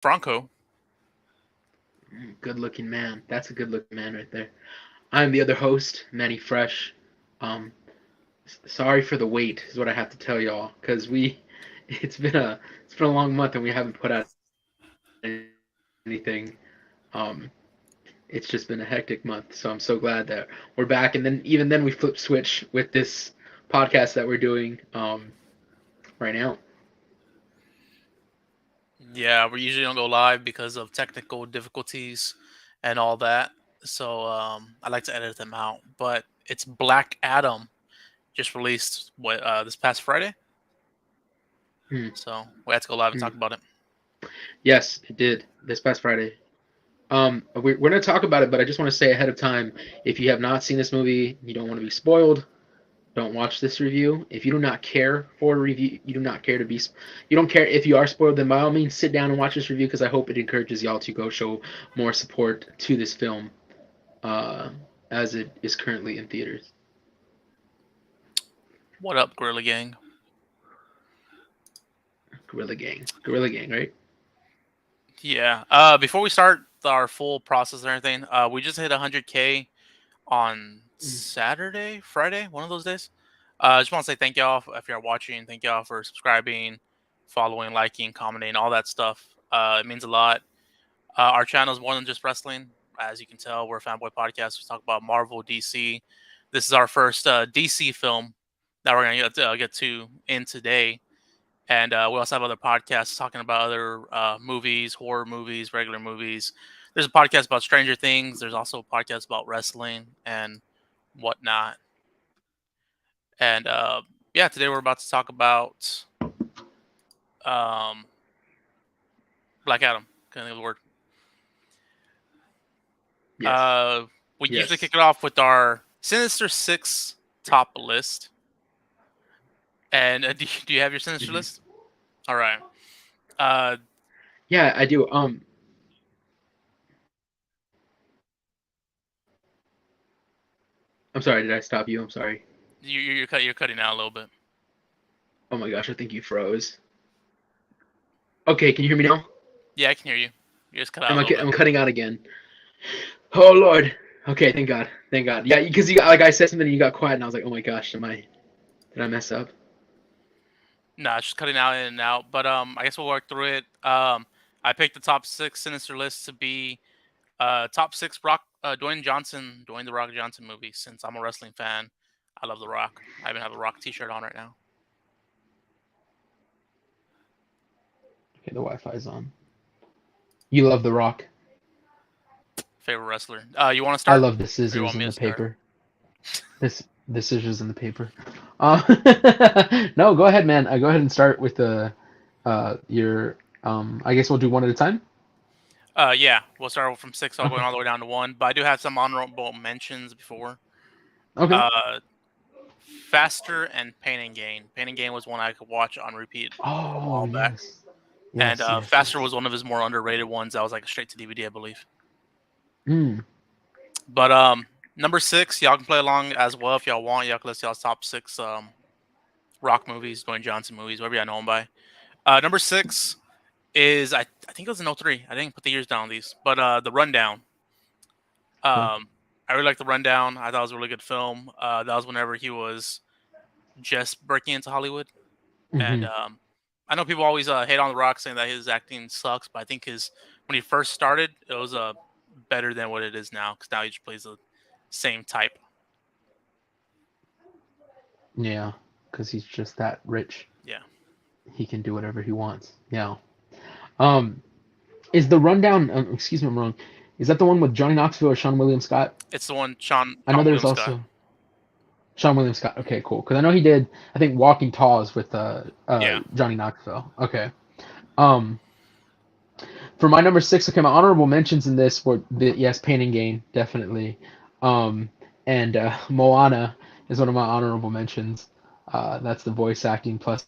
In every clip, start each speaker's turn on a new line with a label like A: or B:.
A: Franco.
B: Good looking man. That's a good looking man right there. I'm the other host, Manny Fresh. Um, Sorry for the wait, is what I have to tell y'all, because it's been a long month and we haven't put out anything. Um, it's just been a hectic month, so I'm so glad that we're back. And then even then we flip switch with this podcast that we're doing right now.
A: Yeah, we usually don't go live because of technical difficulties and all that. So I like to edit them out. But it's Black Adam just released this past Friday.
B: Hmm.
A: So we had to go live and
B: Hmm.
A: talk about it.
B: Yes, it did this past Friday. We're gonna talk about it, but I just want to say ahead of time, if you have not seen this movie, you don't want to be spoiled. Don't watch this review. If you do not care for a review, you do not care to be, you don't care if you are spoiled, then by all means sit down and watch this review because I hope it encourages y'all to go show more support to this film, uh, as it is currently in theaters.
A: What up, Gorilla Gang?
B: Gorilla Gang, right?
A: Yeah. Before we start our full process and everything, we just hit 100K on
B: Mm.
A: Saturday, Friday, one of those days. I just want to say thank y'all if you're watching. Thank y'all for subscribing, following, liking, commenting, all that stuff. It means a lot. Our channel is more than just wrestling. As you can tell, we're a fanboy podcast. We talk about Marvel, DC. This is our first DC film that we're going to get to in today. And we also have other podcasts talking about other movies, horror movies, regular movies. There's a podcast about Stranger Things. There's also a podcast about wrestling and whatnot. And yeah, today we're about to talk about um, Black Adam. Can't think of the word.
B: Yes,
A: Uh, we usually
B: yes.
A: kick it off with our Sinister Six top list. And do you have your Sinister
B: Hmm.
A: list? All right. Uh,
B: Yeah, I do. I'm sorry. Did I stop you? I'm sorry.
A: you're cutting out a little bit.
B: Oh my gosh, I think you froze. Okay, can you hear me now?
A: Yeah, I can hear you. You just cut out
B: Am
A: a
B: I
A: little bit.
B: am cutting out again? Oh Lord. Okay, thank God. Thank God. Yeah, because you got, like I said something and you got quiet and I was like, oh my gosh, did I mess up?
A: No, it's just cutting out in and out. But I guess we'll work through it. I picked the top six Sinister list to be top six Dwayne the Rock Johnson movies. Since I'm a wrestling fan, I love the Rock. I even have a Rock T-shirt on right now.
B: Okay, the Wi-Fi's on. You love The Rock.
A: Favorite wrestler. You want to
B: I
A: start,
B: love the
A: or you
B: scissors
A: want
B: in
A: me to
B: the
A: start?
B: paper. This the scissors in the paper. Uh, no, go ahead, man. Go ahead and start with the your I guess we'll do one at a time.
A: Yeah, we'll start from six, all going
B: Okay.
A: all the way down to one. But I do have some honorable mentions before.
B: Okay.
A: Uh, Faster and Pain and Gain. Pain and Gain was one I could watch on repeat a
B: Oh
A: while back.
B: yes.
A: And
B: Yes, yes,
A: Faster
B: yes.
A: was one of his more underrated ones. That was like straight to DVD, I believe.
B: Mm.
A: But number six, y'all can play along as well if y'all want. Y'all can list y'all's top six Rock movies, Dwayne Johnson movies, whatever y'all know them by. Number six is I think it was in '03. I didn't put the years down on these, but the Rundown.
B: Okay.
A: I really like the Rundown. I thought it was a really good film. That was whenever he was just breaking into Hollywood, and
B: Hmm.
A: I know people always hate on The Rock, saying that his acting sucks, but I think his when he first started, it was better than what it is now because now he just plays the same type.
B: Yeah, because he's just that rich.
A: Yeah,
B: He can do whatever he wants. Yeah. Um, is the rundown? Excuse me, I'm wrong. Is that the one with Johnny Knoxville or Sean William Scott?
A: it's the one
B: I know
A: Sean
B: there's
A: William Scott.
B: also Sean William Scott. Okay, cool. Because I know he did. I think Walking Tall with
A: Yeah,
B: Johnny Knoxville. Okay. Um, for my number six, okay, my honorable mentions in this were yes, Pain and Gain, definitely. Um, and Moana is one of my honorable mentions. That's the voice acting plus.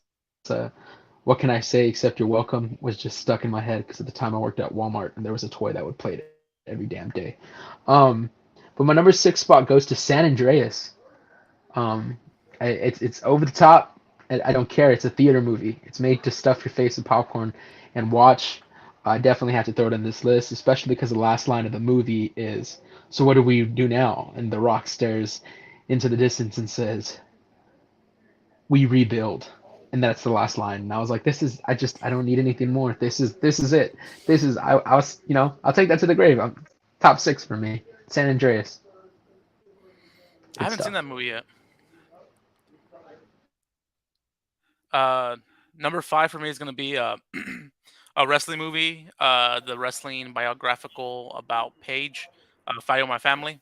B: What can I say except you're welcome was just stuck in my head because at the time I worked at Walmart and there was a toy that would play it every damn day. Um, but my number six spot goes to San Andreas. Um, it's over the top. I don't care. It's a theater movie. It's made to stuff your face with popcorn and watch. I definitely have to throw it in this list, especially because the last line of the movie is, "So what do we do now?" And The Rock stares into the distance and says, "We rebuild." And that's the last line. And I was like, "This is I don't need anything more. This is it. This is I was I'll take that to the grave. Top six for me. San Andreas.
A: I
B: Good
A: haven't seen
B: stuff."
A: that movie yet. Uh, Number five for me is gonna be a wrestling movie. The wrestling biographical about Paige, Fight with My Family.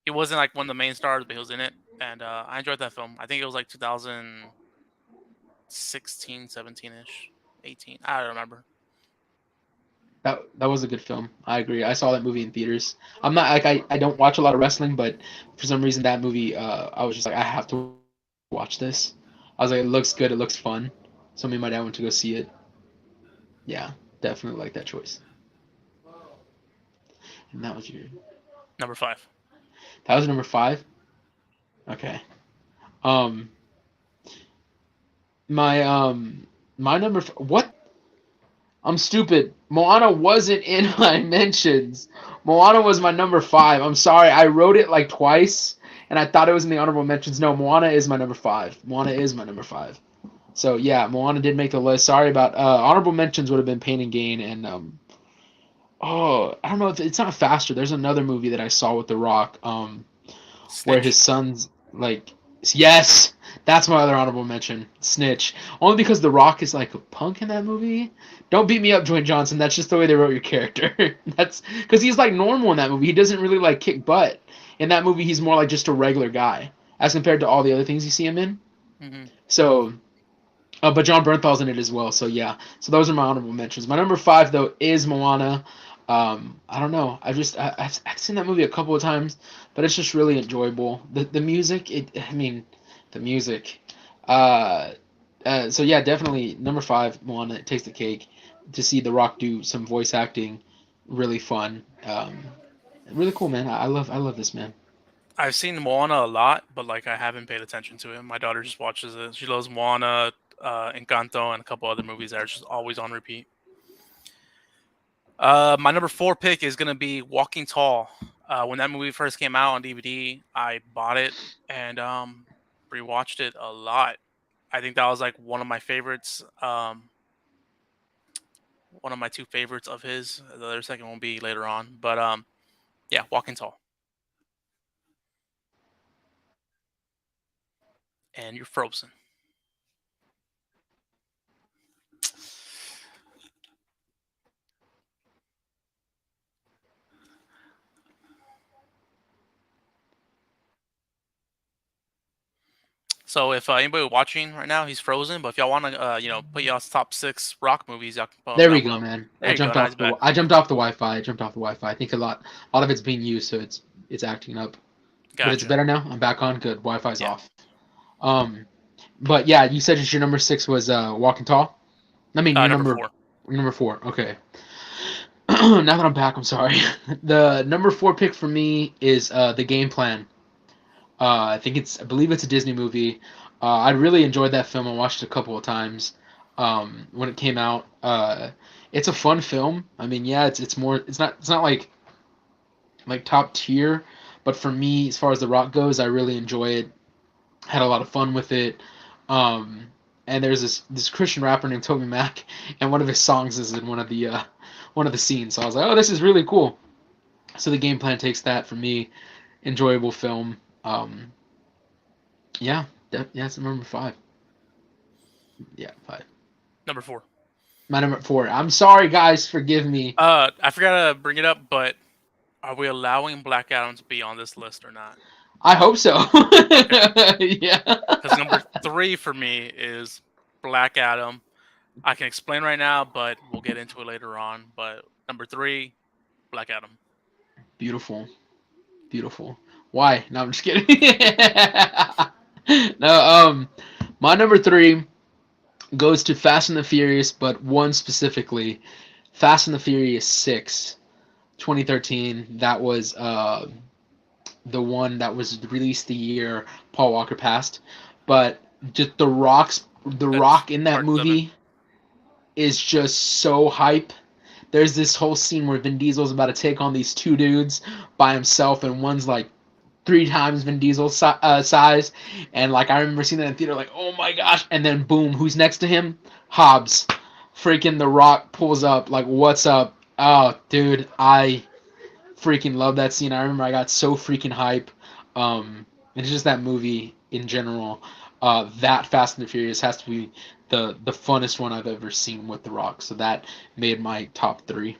A: He wasn't like one of the main stars, but he was in it, and I enjoyed that film. I think it was like 2016, 17 ish, 18. I don't remember.
B: That was a good film. I agree. I saw that movie in theaters. I'm not like I don't watch a lot of wrestling, but for some reason that movie I was just like I have to watch this. I was like it looks good, it looks fun. So me and my dad went to go see it. Yeah, definitely like that choice. And
A: Number five.
B: that was number 5. Okay. Um my my what? I'm stupid. Moana wasn't in my mentions. Moana was my number 5. I'm sorry. I wrote it like twice and I thought it was in the honorable mentions. No, Moana is my number 5. Moana is my number 5. So yeah, Moana did make the list. Sorry about honorable mentions would have been Pain and Gain and oh, I don't know if it's not Faster. There's another movie that I saw with The Rock where his
A: Snitch.
B: son's like yes, that's my other honorable mention. Snitch. Only because The Rock is like a punk in that movie. Don't beat me up, Dwayne Johnson. That's just the way they wrote your character. That's because he's like normal in that movie. He doesn't really like kick butt. In that movie, he's more like just a regular guy as compared to all the other things you see him in.
A: Hmm.
B: So, but John Bernthal's in it as well. So yeah. So those are my honorable mentions. My number 5 though is Moana. I don't know. I've seen that movie a couple of times, but it's just really enjoyable. The music, I mean, the music. Uh, so yeah, definitely number 5, Moana takes the cake. To see The Rock do some voice acting, really fun. Really cool, man. I love this man.
A: I've seen Moana a lot, but like I haven't paid attention to it. My daughter just watches it. She loves Moana, Encanto, and a couple other movies that are just always on repeat. My number four pick is gonna be Walking Tall. When that movie first came out on DVD, I bought it and rewatched it a lot. I think that was like one of my favorites. One of my two favorites of his. The other second will be later on, but yeah, Walking Tall. And you're frozen. So if anybody watching right now, he's frozen. But if y'all want to, put y'all's top six rock movies, y'all can put them
B: There we
A: down
B: go,
A: below.
B: man.
A: There you go. Now he's back.
B: I jumped off the Wi-Fi. I jumped off the Wi-Fi. I think a lot of it's being used, so it's acting up. But it's
A: Gotcha.
B: better now. I'm back on. Good. Wi-Fi's
A: Yeah.
B: off. Um, but yeah, you said your number 6 was Walking Tall. I mean,
A: Number four.
B: your number 4. Okay. Now that I'm back, I'm sorry. The number 4 pick for me is the Game Plan. I believe it's a Disney movie. I really enjoyed that film. I watched it a couple of times when it came out. It's a fun film. I mean, yeah, it's more. It's not like top tier, but for me, as far as The Rock goes, I really enjoy it. Had a lot of fun with it. Um, and there's this Christian rapper named Toby Mac, and one of his songs is in one of the scenes. So I was like, oh, this is really cool. So the Game Plan takes that for me. Enjoyable film. Yeah, yeah, it's number 5. Yeah, 5.
A: Number four.
B: My number 4. I'm sorry, guys. Forgive me.
A: I forgot to bring it up, but are we allowing Black Adam to be on this list or not?
B: I hope so.
A: Okay.
B: Yeah.
A: Because number three for me is Black Adam. I can explain right now, but we'll get into it later on. But number three, Black Adam.
B: Beautiful. Beautiful. Why? No, I'm just kidding. No, my number 3 goes to Fast and the Furious, but one specifically, Fast and the Furious 6, 2013. That was the one that was released the year Paul Walker passed. But just the
A: That's
B: Rock in that
A: part seven.
B: movie is just so hype. there's this whole scene where Vin Diesel's about to take on these two dudes by himself, and one's like three times Vin Diesel's size, and like I remember seeing that in theater, like oh my gosh, and then boom, who's next to him? Hobbs, freaking The Rock pulls up, like what's up? Oh, dude, I freaking love that scene. I remember I got so freaking hype. It's just that movie in general. That Fast and the Furious has to be the funnest one I've ever seen with The Rock. So that made my top three.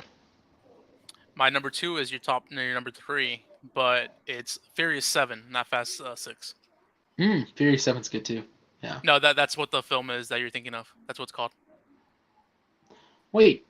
A: My number two is your number three, but it's Furious Seven, not Fast Six.
B: Furious Seven's good too. Yeah.
A: No, that's what the film is that you're thinking of. That's what it's called.
B: Wait,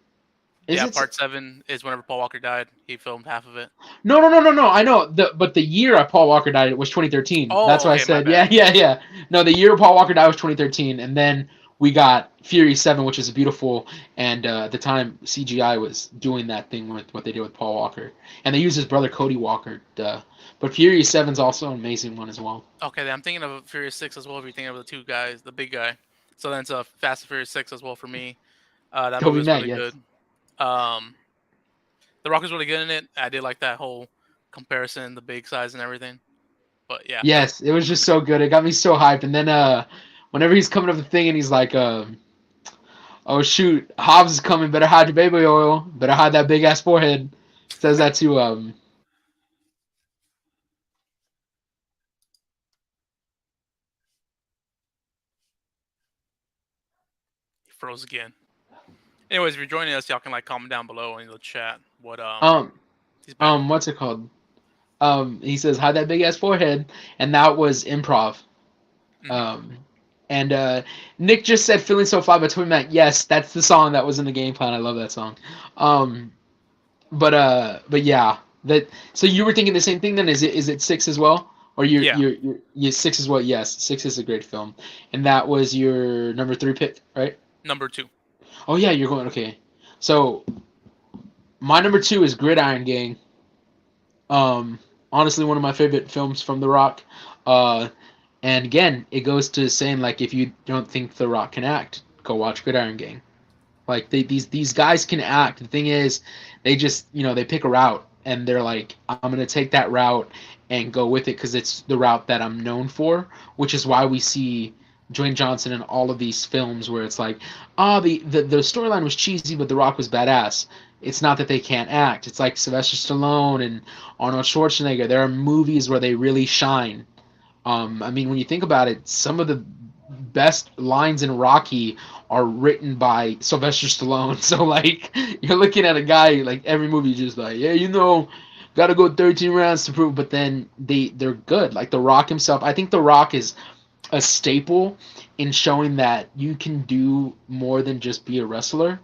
B: is
A: Yeah,
B: it?
A: Part Seven is whenever Paul Walker died. He filmed half of it.
B: No, no, no, no, no. I know. But the year Paul Walker died it was 2013. That's
A: Oh,
B: why I
A: okay, my
B: said
A: bad.
B: yeah, yeah, yeah. No, the year Paul Walker died was 2013, and then we got Fury 7, which is beautiful. And at the time, CGI was doing that thing with what they did with Paul Walker, and they used his brother Cody Walker. Duh. But Fury 7's also an amazing one as well.
A: Okay, then I'm thinking of Furious Six as well. If you're thinking of the two guys, the big guy. So then it's a Fast and Furious Six as well for me. That movie
B: Toby
A: was
B: Mac,
A: really
B: yes,
A: good. Um, The Rock was really good in it. I did like that whole comparison, the big size and everything. But yeah, that's
B: yes, it was just so good. It got me so hyped. And then whenever he's coming up the thing and he's like oh shoot, Hobbs is coming. Better hide your baby oil. Better hide that big ass forehead. Says that to
A: he froze again. Anyways, if you're joining us, y'all can like comment down below in the chat what
B: um
A: he's back.
B: what's it called? He says hide that big ass forehead, and that was improv.
A: Hmm.
B: Um, and Nick just said feeling so fly by Toby Mac. Yes, that's the song that was in the game plan. I love that song. Um, but yeah, that. So you were thinking the same thing then? Is it six as well? Or
A: Yeah,
B: you six as well? Yes, six is a great film, and that was your number three pick, right?
A: number two.
B: Oh yeah, you're going okay. So my number two is Gridiron Gang. Um, Honestly, one of my favorite films from The Rock. Uh, and again, it goes to saying like if you don't think The Rock can act, go watch Gridiron Gang. Like these guys can act. The thing is, they just they pick a route and they're like, I'm gonna take that route and go with it because it's the route that I'm known for, which is why we see Dwayne Johnson in all of these films where it's like, the storyline was cheesy, but The Rock was badass. It's not that they can't act. It's like Sylvester Stallone and Arnold Schwarzenegger. There are movies where they really shine. I mean, when you think about it, some of the best lines in Rocky are written by Sylvester Stallone. So like, you're looking at a guy like every movie just like, yeah, got to go 13 rounds to prove. But then they're good. Like The Rock himself, I think The Rock is a staple in showing that you can do more than just be a wrestler.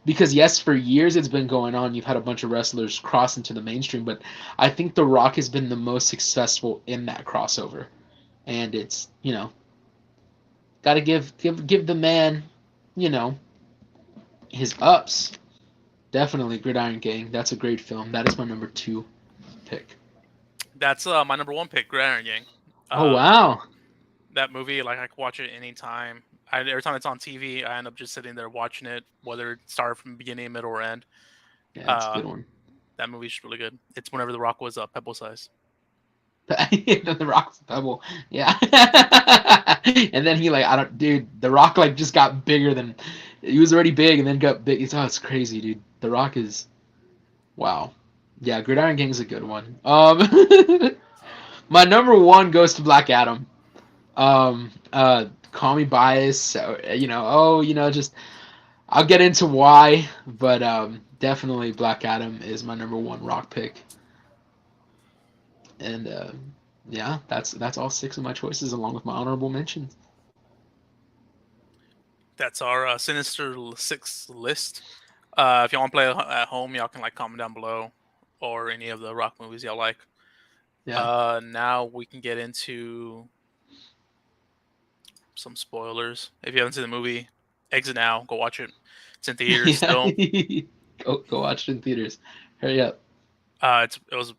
B: Because yes, for years it's been going on. You've had a bunch of wrestlers cross into the mainstream, but I think The Rock has been the most successful in that crossover. And it's got to give the man, you know, his ups. Definitely Gridiron Gang. That's a great film. That is my number two pick.
A: That's my number one pick, Gridiron Gang.
B: Oh
A: Uh,
B: wow.
A: that movie, like I can watch it anytime. Every time it's on TV, I end up just sitting there watching it, whether it started from beginning, middle, or end.
B: Yeah, it's a
A: Uh,
B: good one.
A: that movie's just really good. It's whenever The Rock was pebble size.
B: The Rock's a pebble. Yeah. And then he like I don't dude, The Rock like just got bigger than he was already big and then got big. It's crazy, dude. The Rock is wow. Yeah, Gridiron Gang's a good one. My number one goes to Black Adam. Call me biased, just I'll get into why, but definitely Black Adam is my number one Rock pick, and yeah, that's all six of my choices along with my honorable mentions.
A: That's our Sinister Six list. If y'all want to play at home, y'all can like comment down below, or any of the Rock movies y'all like.
B: Yeah,
A: Now we can get into some spoilers. If you haven't seen the movie, exit now. Go watch it. It's in theaters
B: yeah.
A: still.
B: Go watch it in theaters. Hurry up.
A: It was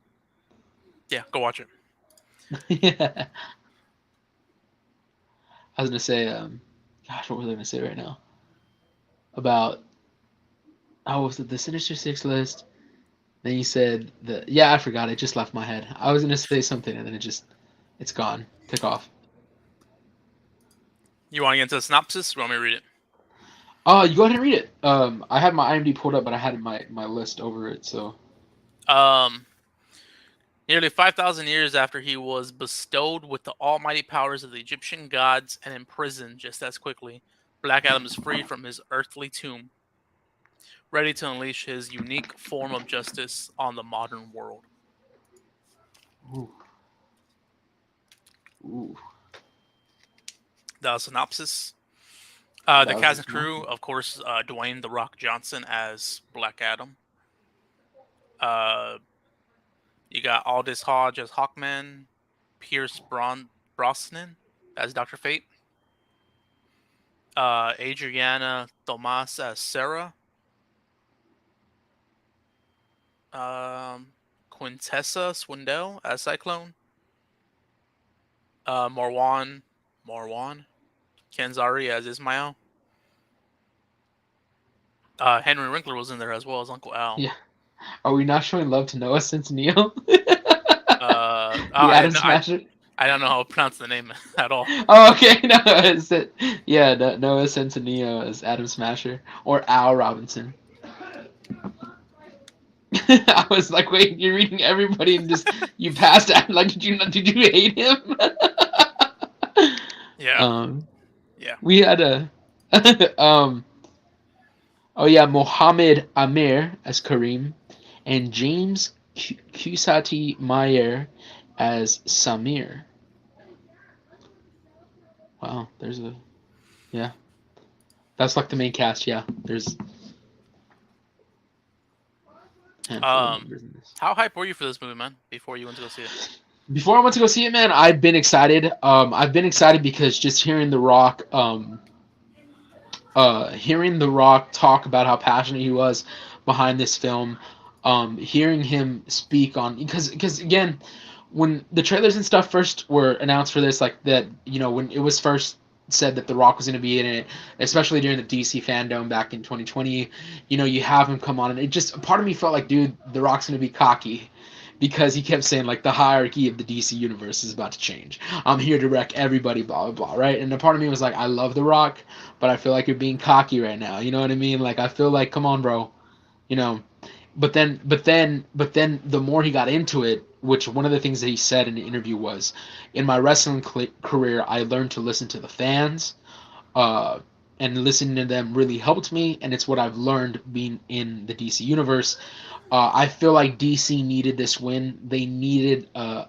A: yeah. Go watch it.
B: Yeah. I was gonna say, gosh, what was I gonna say right now about? Oh, was it the Sinister Six list? Then you said the yeah, I forgot. It just left my head. I was gonna say something and then it's gone. Took off.
A: You want to get into the synopsis? Or you want me to read it?
B: Oh, you go ahead and read it. I had my IMDb pulled up, but I had my list over it. So
A: Um, Nearly 5,000 years after he was bestowed with the almighty powers of the Egyptian gods and imprisoned just as quickly, Black Adam is freed from his earthly tomb, ready to unleash his unique form of justice on the modern world.
B: ooh, ooh,
A: The synopsis. The
B: that was
A: cast
B: a
A: and crew,
B: synopsis.
A: of course, Dwayne The Rock Johnson as Black Adam. Uh, you got Aldous Hodge as Hawkman, Brosnan as Dr. Fate, Adriana Tomas as Sarah, um, Quintessa Swindell as Cyclone, Marwan Kenzari as Ismail. Henry Winkler was in there as well as Uncle Al.
B: Yeah. Are we not showing love to Noah since Neo? The
A: I,
B: Atom
A: no,
B: Smasher.
A: I don't know how to pronounce the name at all.
B: Oh, okay. No, it's it. Yeah, Noah Centineo as Adam Smasher or Al Robinson. I was like, wait, you're reading everybody and just you passed out. Like, did you hate him?
A: Yeah,
B: um,
A: yeah.
B: we had a oh yeah, Mohammed Amir as Kareem and James Kusati Meyer as Samir. Wow, there's a yeah. That's like the main cast. Yeah, there's a handful of
A: Um,
B: members in this.
A: how hype were you for this movie, man? Before you went to go see it?
B: Before I went to go see it, man, I've been excited. I've been excited because just hearing The Rock, hearing The Rock talk about how passionate he was behind this film, hearing him speak on because again, when the trailers and stuff first were announced for this, like that, when it was first said that The Rock was going to be in it, especially during the DC fandom back in 2020, you have him come on, and it just part of me felt like, dude, The Rock's going to be cocky because he kept saying like the hierarchy of the DC universe is about to change. I'm here to wreck everybody, blah blah blah, right? And a part of me was like, I love The Rock, but I feel like you're being cocky right now. You know what I mean? Like I feel like, come on, bro. You know. But then, the more he got into it, which one of the things that he said in the interview was, in my wrestling career, I learned to listen to the fans, uh, and listening to them really helped me, and it's what I've learned being in the DC universe. I feel like DC needed this win. They needed a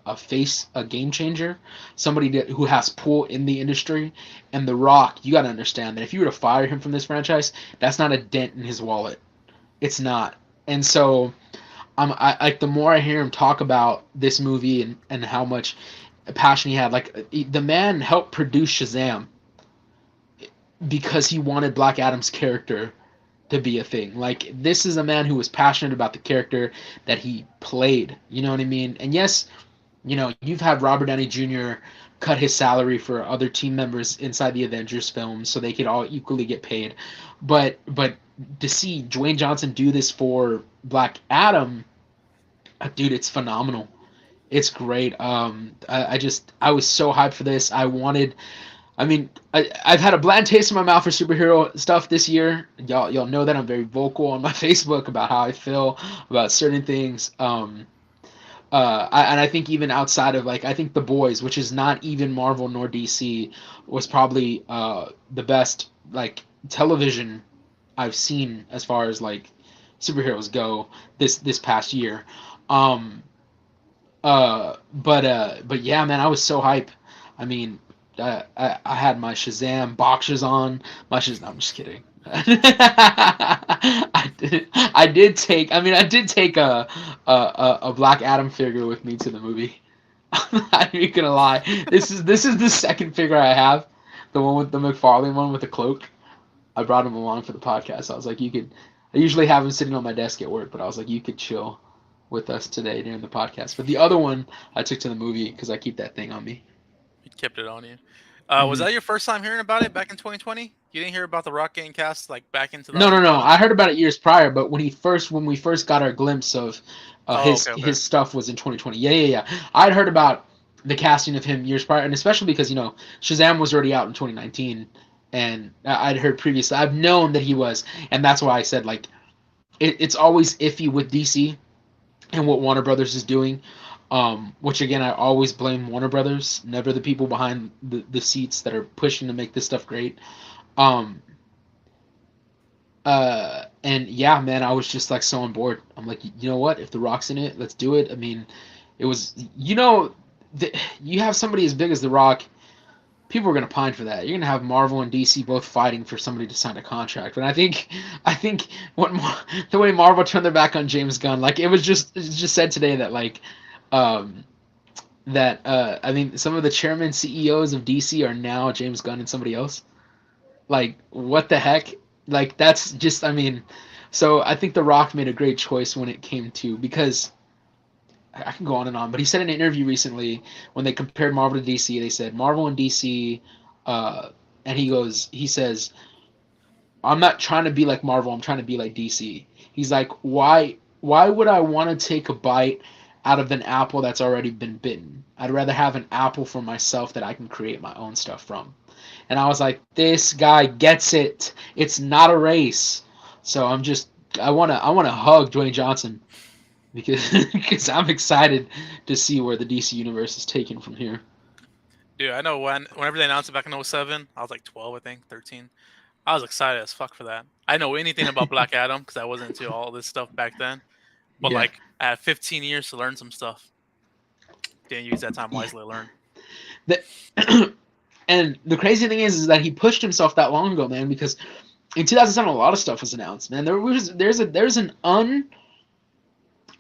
B: game changer, somebody who has pull in the industry. And The Rock, you got to understand that if you were to fire him from this franchise, that's not a dent in his wallet. It's not. And so, I like the more I hear him talk about this movie and how much passion he had. Like the man helped produce Shazam because he wanted Black Adam's character to be a thing. Like this is a man who was passionate about the character that he played. You know what I mean? And yes, you've had Robert Downey Jr. cut his salary for other team members inside the Avengers films so they could all equally get paid. But to see Dwayne Johnson do this for Black Adam, dude, it's phenomenal. It's great. I was so hyped for this. I've had a bland taste in my mouth for superhero stuff this year. Y'all know that I'm very vocal on my Facebook about how I feel about certain things. And I think even outside of like I think The Boys, which is not even Marvel nor DC, was probably the best like television I've seen as far as like superheroes go this past year. Um, but yeah, man, I was so hype. I mean, I had my Shazam boxers on. No, I'm just kidding. I did take a Black Adam figure with me to the movie. I'm not even gonna lie. This is the second figure I have, the one with the McFarlane one with the cloak. I brought him along for the podcast. I was like, you could. I usually have him sitting on my desk at work, but I was like, you could chill with us today during the podcast. But the other one I took to the movie because I keep that thing on me.
A: You kept it on you. Was
B: Hmm.
A: that your first time hearing about it back in 2020? You didn't hear about the Rock getting cast like back in
B: No, no, no.
A: 2007?
B: I heard about it years prior, but when we first got our glimpse of
A: Oh, okay, okay.
B: his stuff was in 2020. Yeah, yeah, yeah. I'd heard about the casting of him years prior, and especially because Shazam was already out in 2019, and I'd heard previously. I've known that he was, and that's why I said like it's always iffy with DC and what Warner Brothers is doing. Which again, I always blame Warner Brothers, never the people behind the seats that are pushing to make this stuff great. Um, and yeah, man, I was just like so on board. I'm like, you know what? If The Rock's in it, let's do it. I mean, it was, you have somebody as big as The Rock, people are gonna pine for that. You're gonna have Marvel and DC both fighting for somebody to sign a contract. And I think the way Marvel turned their back on James Gunn, like it's just said today that like, um, I mean, some of the chairman CEOs of DC are now James Gunn and somebody else. Like, what the heck? Like, that's just, I mean, so I think The Rock made a great choice when it came to, because I can go on and on, but he said in an interview recently when they compared Marvel to DC, they said Marvel and DC, uh, and he says, I'm not trying to be like Marvel, I'm trying to be like DC. He's like, why would I want to take a bite out of an apple that's already been bitten? I'd rather have an apple for myself that I can create my own stuff from. And I was like, this guy gets it. It's not a race. So I wanna hug Dwayne Johnson because because I'm excited to see where the DC universe is taken from here.
A: Dude, I know whenever they announced it back in '07, I was like 12, I think, 13. I was excited as fuck for that. I didn't know anything about Black Adam because I wasn't into all this stuff back then. But
B: Yeah.
A: like, I had 15 years to learn some stuff. Didn't use that time
B: Yeah.
A: wisely to learn.
B: The, and the crazy thing is that he pushed himself that long ago, man, because in 2007 a lot of stuff was announced, man. There's an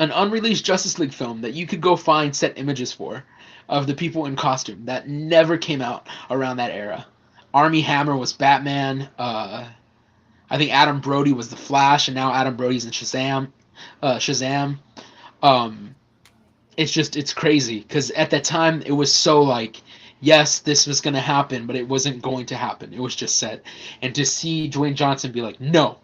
B: unreleased Justice League film that you could go find set images for of the people in costume that never came out around that era. Army Hammer was Batman. I think Adam Brody was the Flash, and now Adam Brody's in Shazam. Shazam. Um, it's crazy because at that time it was so like, yes, this was gonna happen, but it wasn't going to happen. It was just set, and to see Dwayne Johnson be like, no,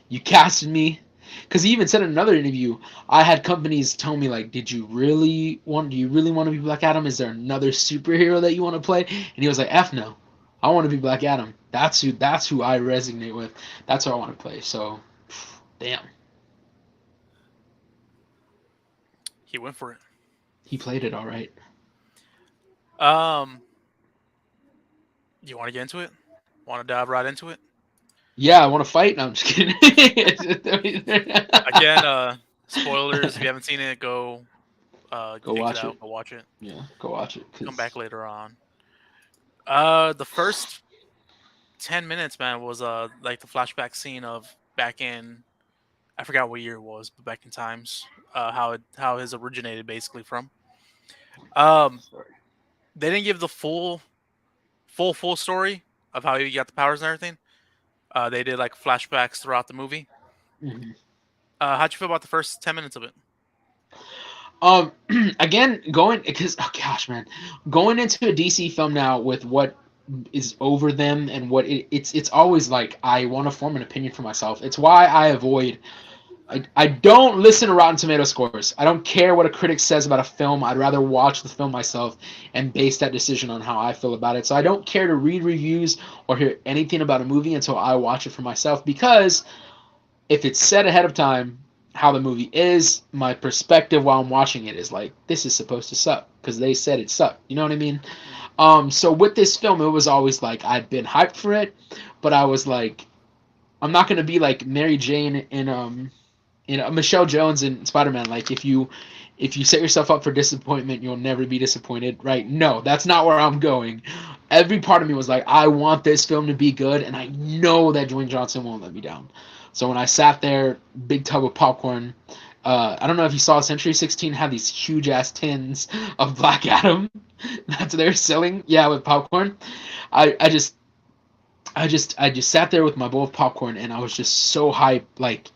B: you casted me. Because he even said in another interview, I had companies tell me like, do you really want to be Black Adam? Is there another superhero that you want to play? And he was like, F no, I want to be Black Adam. That's who I resonate with. That's who I want to play. So, damn,
A: He went for it.
B: he played it all right.
A: Um, you want to get into it? Want to dive right into it?
B: Yeah, I want to fight. No, I'm just kidding.
A: Again, spoilers. If you haven't seen it, go
B: Go
A: exit
B: watch
A: out,
B: it.
A: go watch it.
B: Yeah, go watch it.
A: Come back
B: Cause
A: later on. The first 10 minutes, man, was like the flashback scene of back in, I forgot what year it was, but back in times, how his originated basically from. Um,
B: sorry.
A: they didn't give the full story of how he got the powers and everything. They did like flashbacks throughout the movie.
B: Mhm.
A: How'd you feel about the first 10 minutes of it?
B: Um, again, going because oh gosh, man, going into a DC film now with what is over them and what it's always like I want to form an opinion for myself. It's why I avoid. I don't listen to Rotten Tomato scores. I don't care what a critic says about a film. I'd rather watch the film myself and base that decision on how I feel about it. So I don't care to read reviews or hear anything about a movie until I watch it for myself because if it's said ahead of time how the movie is, my perspective while I'm watching it is like, this is supposed to suck because they said it sucked. You know what I mean?
A: Mhm.
B: So with this film, it was always like I'd been hyped for it, but I was like, I'm not gonna be like Mary Jane in Michelle Jones in Spider-Man. Like if you set yourself up for disappointment, you'll never be disappointed, right? No, that's not where I'm going. Every part of me was like, I want this film to be good, and I know that Dwayne Johnson won't let me down. So when I sat there, big tub of popcorn. I don't know if you saw Century 16 had these huge ass tins of Black Adam that they're selling, yeah, with popcorn. I just I just sat there with my bowl of popcorn and I was just so hyped, like,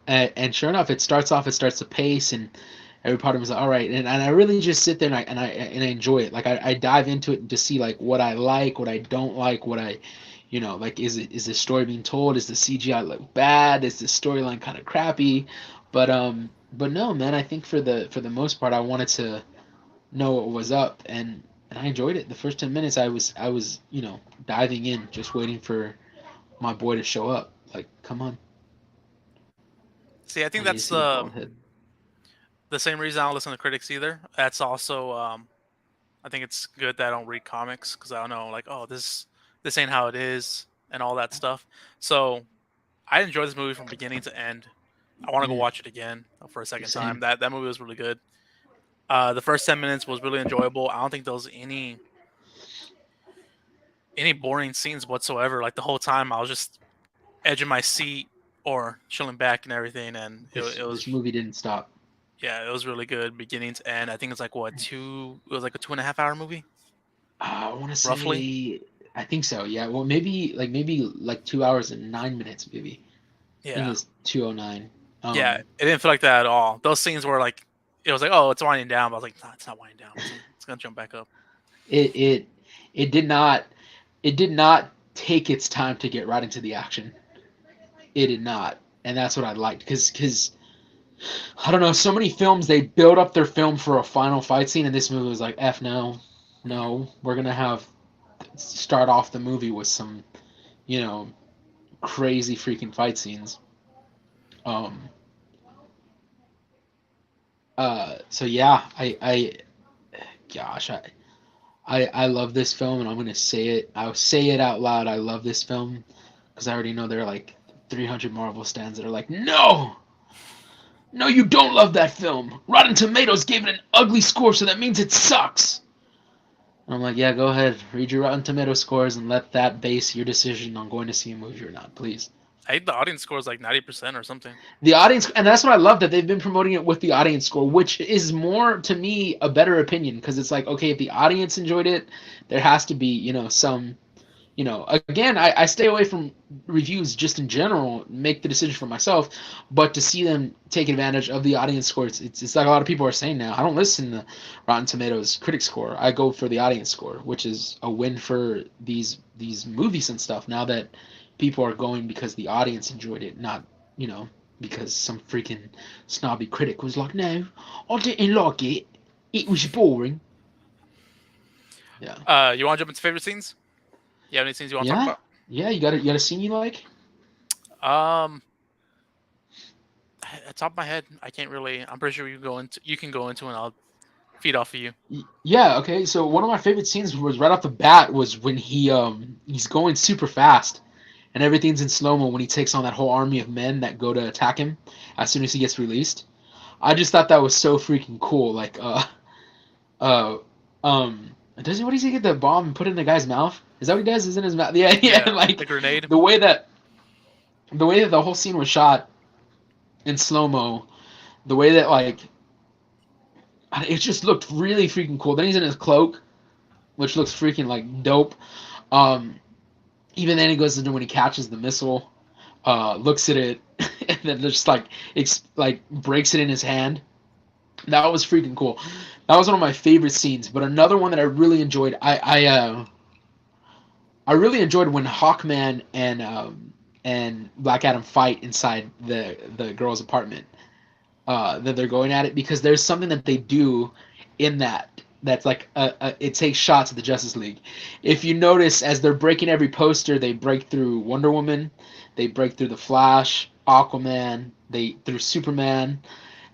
B: and sure enough, it starts to pace, and every part of me is like, all right, and I really just sit there and I enjoy it. Like I dive into it to see like what I like, what I don't like, what I, like is the story being told? Is the CGI look bad? Is the storyline kind of crappy? But no, man. I think for the most part, I wanted to know what was up, and I enjoyed it. The first 10 minutes, I was diving in, just waiting for my boy to show up. Like, come on,
A: See, I
B: I
A: think
B: need to
A: that's
B: see the bald head.
A: the same reason I don't listen to critics either. That's also I think it's good that I don't read comics because I don't know like oh this ain't how it is and all that stuff. So I enjoyed this movie from beginning to end. I want to go
B: Mm,
A: watch it again for a second time.
B: same.
A: That movie was really good. The first 10 minutes was really enjoyable. I don't think there was any boring scenes whatsoever. Like the whole time, I was just edging my seat or chilling back and everything, and it
B: This
A: was
B: movie didn't stop.
A: yeah, it was really good beginning to end. I think it's like what two? It was like a 2.5 hour movie,
B: I want to
A: roughly.
B: say, I think so. Yeah. Well, maybe like 2 hours and 9 minutes. Maybe I think it
A: Yeah,
B: was 2:09.
A: yeah.
B: Um,
A: It didn't feel like that at all. Those scenes were like it was like oh, it's winding down. But I was like, nah, it's not winding down. It's gonna jump back up.
B: it it it did not take its time to get right into the action. It did not, and that's what I liked because I don't know. So many films they build up their film for a final fight scene, and this movie was like, "F no, no, we're gonna have start off the movie with some, you know, crazy freaking fight scenes." Um, so yeah, gosh, I love this film, and I'm gonna say it. I'll say it out loud. I love this film because I already know there are like 300 Marvel stands that are like, "No, no, you don't love that film. Rotten Tomatoes gave it an ugly score, so that means it sucks." I'm like, yeah, go ahead, read your Rotten Tomato scores and let that base your decision on going to see a movie or not, please.
A: I think the audience score is like 90% or something.
B: The audience, and that's what I love that they've been promoting it with the audience score, which is more to me a better opinion because it's like, okay, if the audience enjoyed it, there has to be, some, again, I stay away from reviews just in general, make the decision for myself, but to see them take advantage of the audience score, it's like a lot of people are saying now. I don't listen to Rotten Tomatoes critic score. I go for the audience score, which is a win for these movies and stuff. Now that people are going because the audience enjoyed it, not you know because some freaking snobby critic was like, no, I didn't like it. It was boring. Yeah,
A: You want to jump into favorite scenes? You have any scenes you want to talk
B: yeah,
A: about?
B: yeah. You got a scene you like?
A: Um, at the top of my head, I can't really. I'm pretty sure you can go into and I'll feed off of you.
B: Yeah, okay. So one of my favorite scenes was right off the bat was when he's going super fast and everything's in slow-mo when he takes on that whole army of men that go to attack him as soon as he gets released. I just thought that was so freaking cool. Like uh does he what does he get the bomb and put it in the guy's mouth? Is that what he does? Is in his mouth? Yeah, yeah,
A: Yeah,
B: like
A: the grenade.
B: the way that the way that the whole scene was shot in slow-mo, the way that like it just looked really freaking cool. Then he's in his cloak, which looks freaking like dope. Um, Even then, he goes into when he catches the missile, looks at it, and then just like like breaks it in his hand. That was freaking cool. That was one of my favorite scenes. But another one that I really enjoyed, I really enjoyed when Hawkman and Black Adam fight inside the girl's apartment. That they're going at it because there's something that they do in that's like it takes shots at the Justice League. If you notice, as they're breaking every poster, they break through Wonder Woman, they break through the Flash, Aquaman, they through Superman.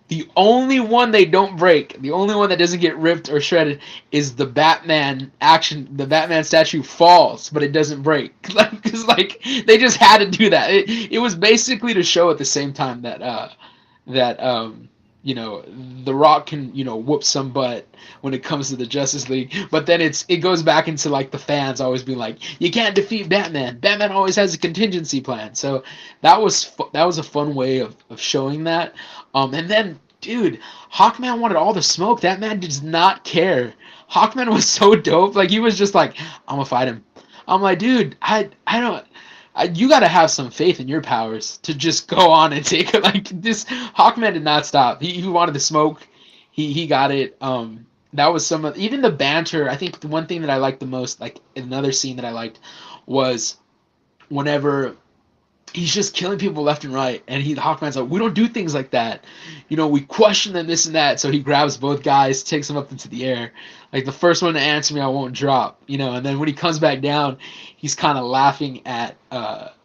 B: The only one they don't break, the only one that doesn't get ripped or shredded, is the Batman action. The Batman statue falls, but it doesn't break. Like, cause like they just had to do that. It was basically to show at the same time that the Rock can whoop some butt when it comes to the Justice League, but then it goes back into like the fans always being like, you can't defeat Batman. Batman always has a contingency plan. So that was a fun way of showing that. And then dude, Hawkman wanted all the smoke. That man does not care. Hawkman was so dope. Like he was just like, I'm gonna fight him. I'm like, dude, I don't. You got to have some faith in your powers to just go on and take it. Like this, Hawkman did not stop. He wanted the smoke. He got it. That was some even the banter. I think the one thing that I liked the most, like another scene that I liked, was whenever he's just killing people left and right, and Hawkman's like, we don't do things like that, we question them, this and that. So he grabs both guys, takes them up into the air, like, the first one to answer me I won't drop, and then when he comes back down, he's kind of laughing at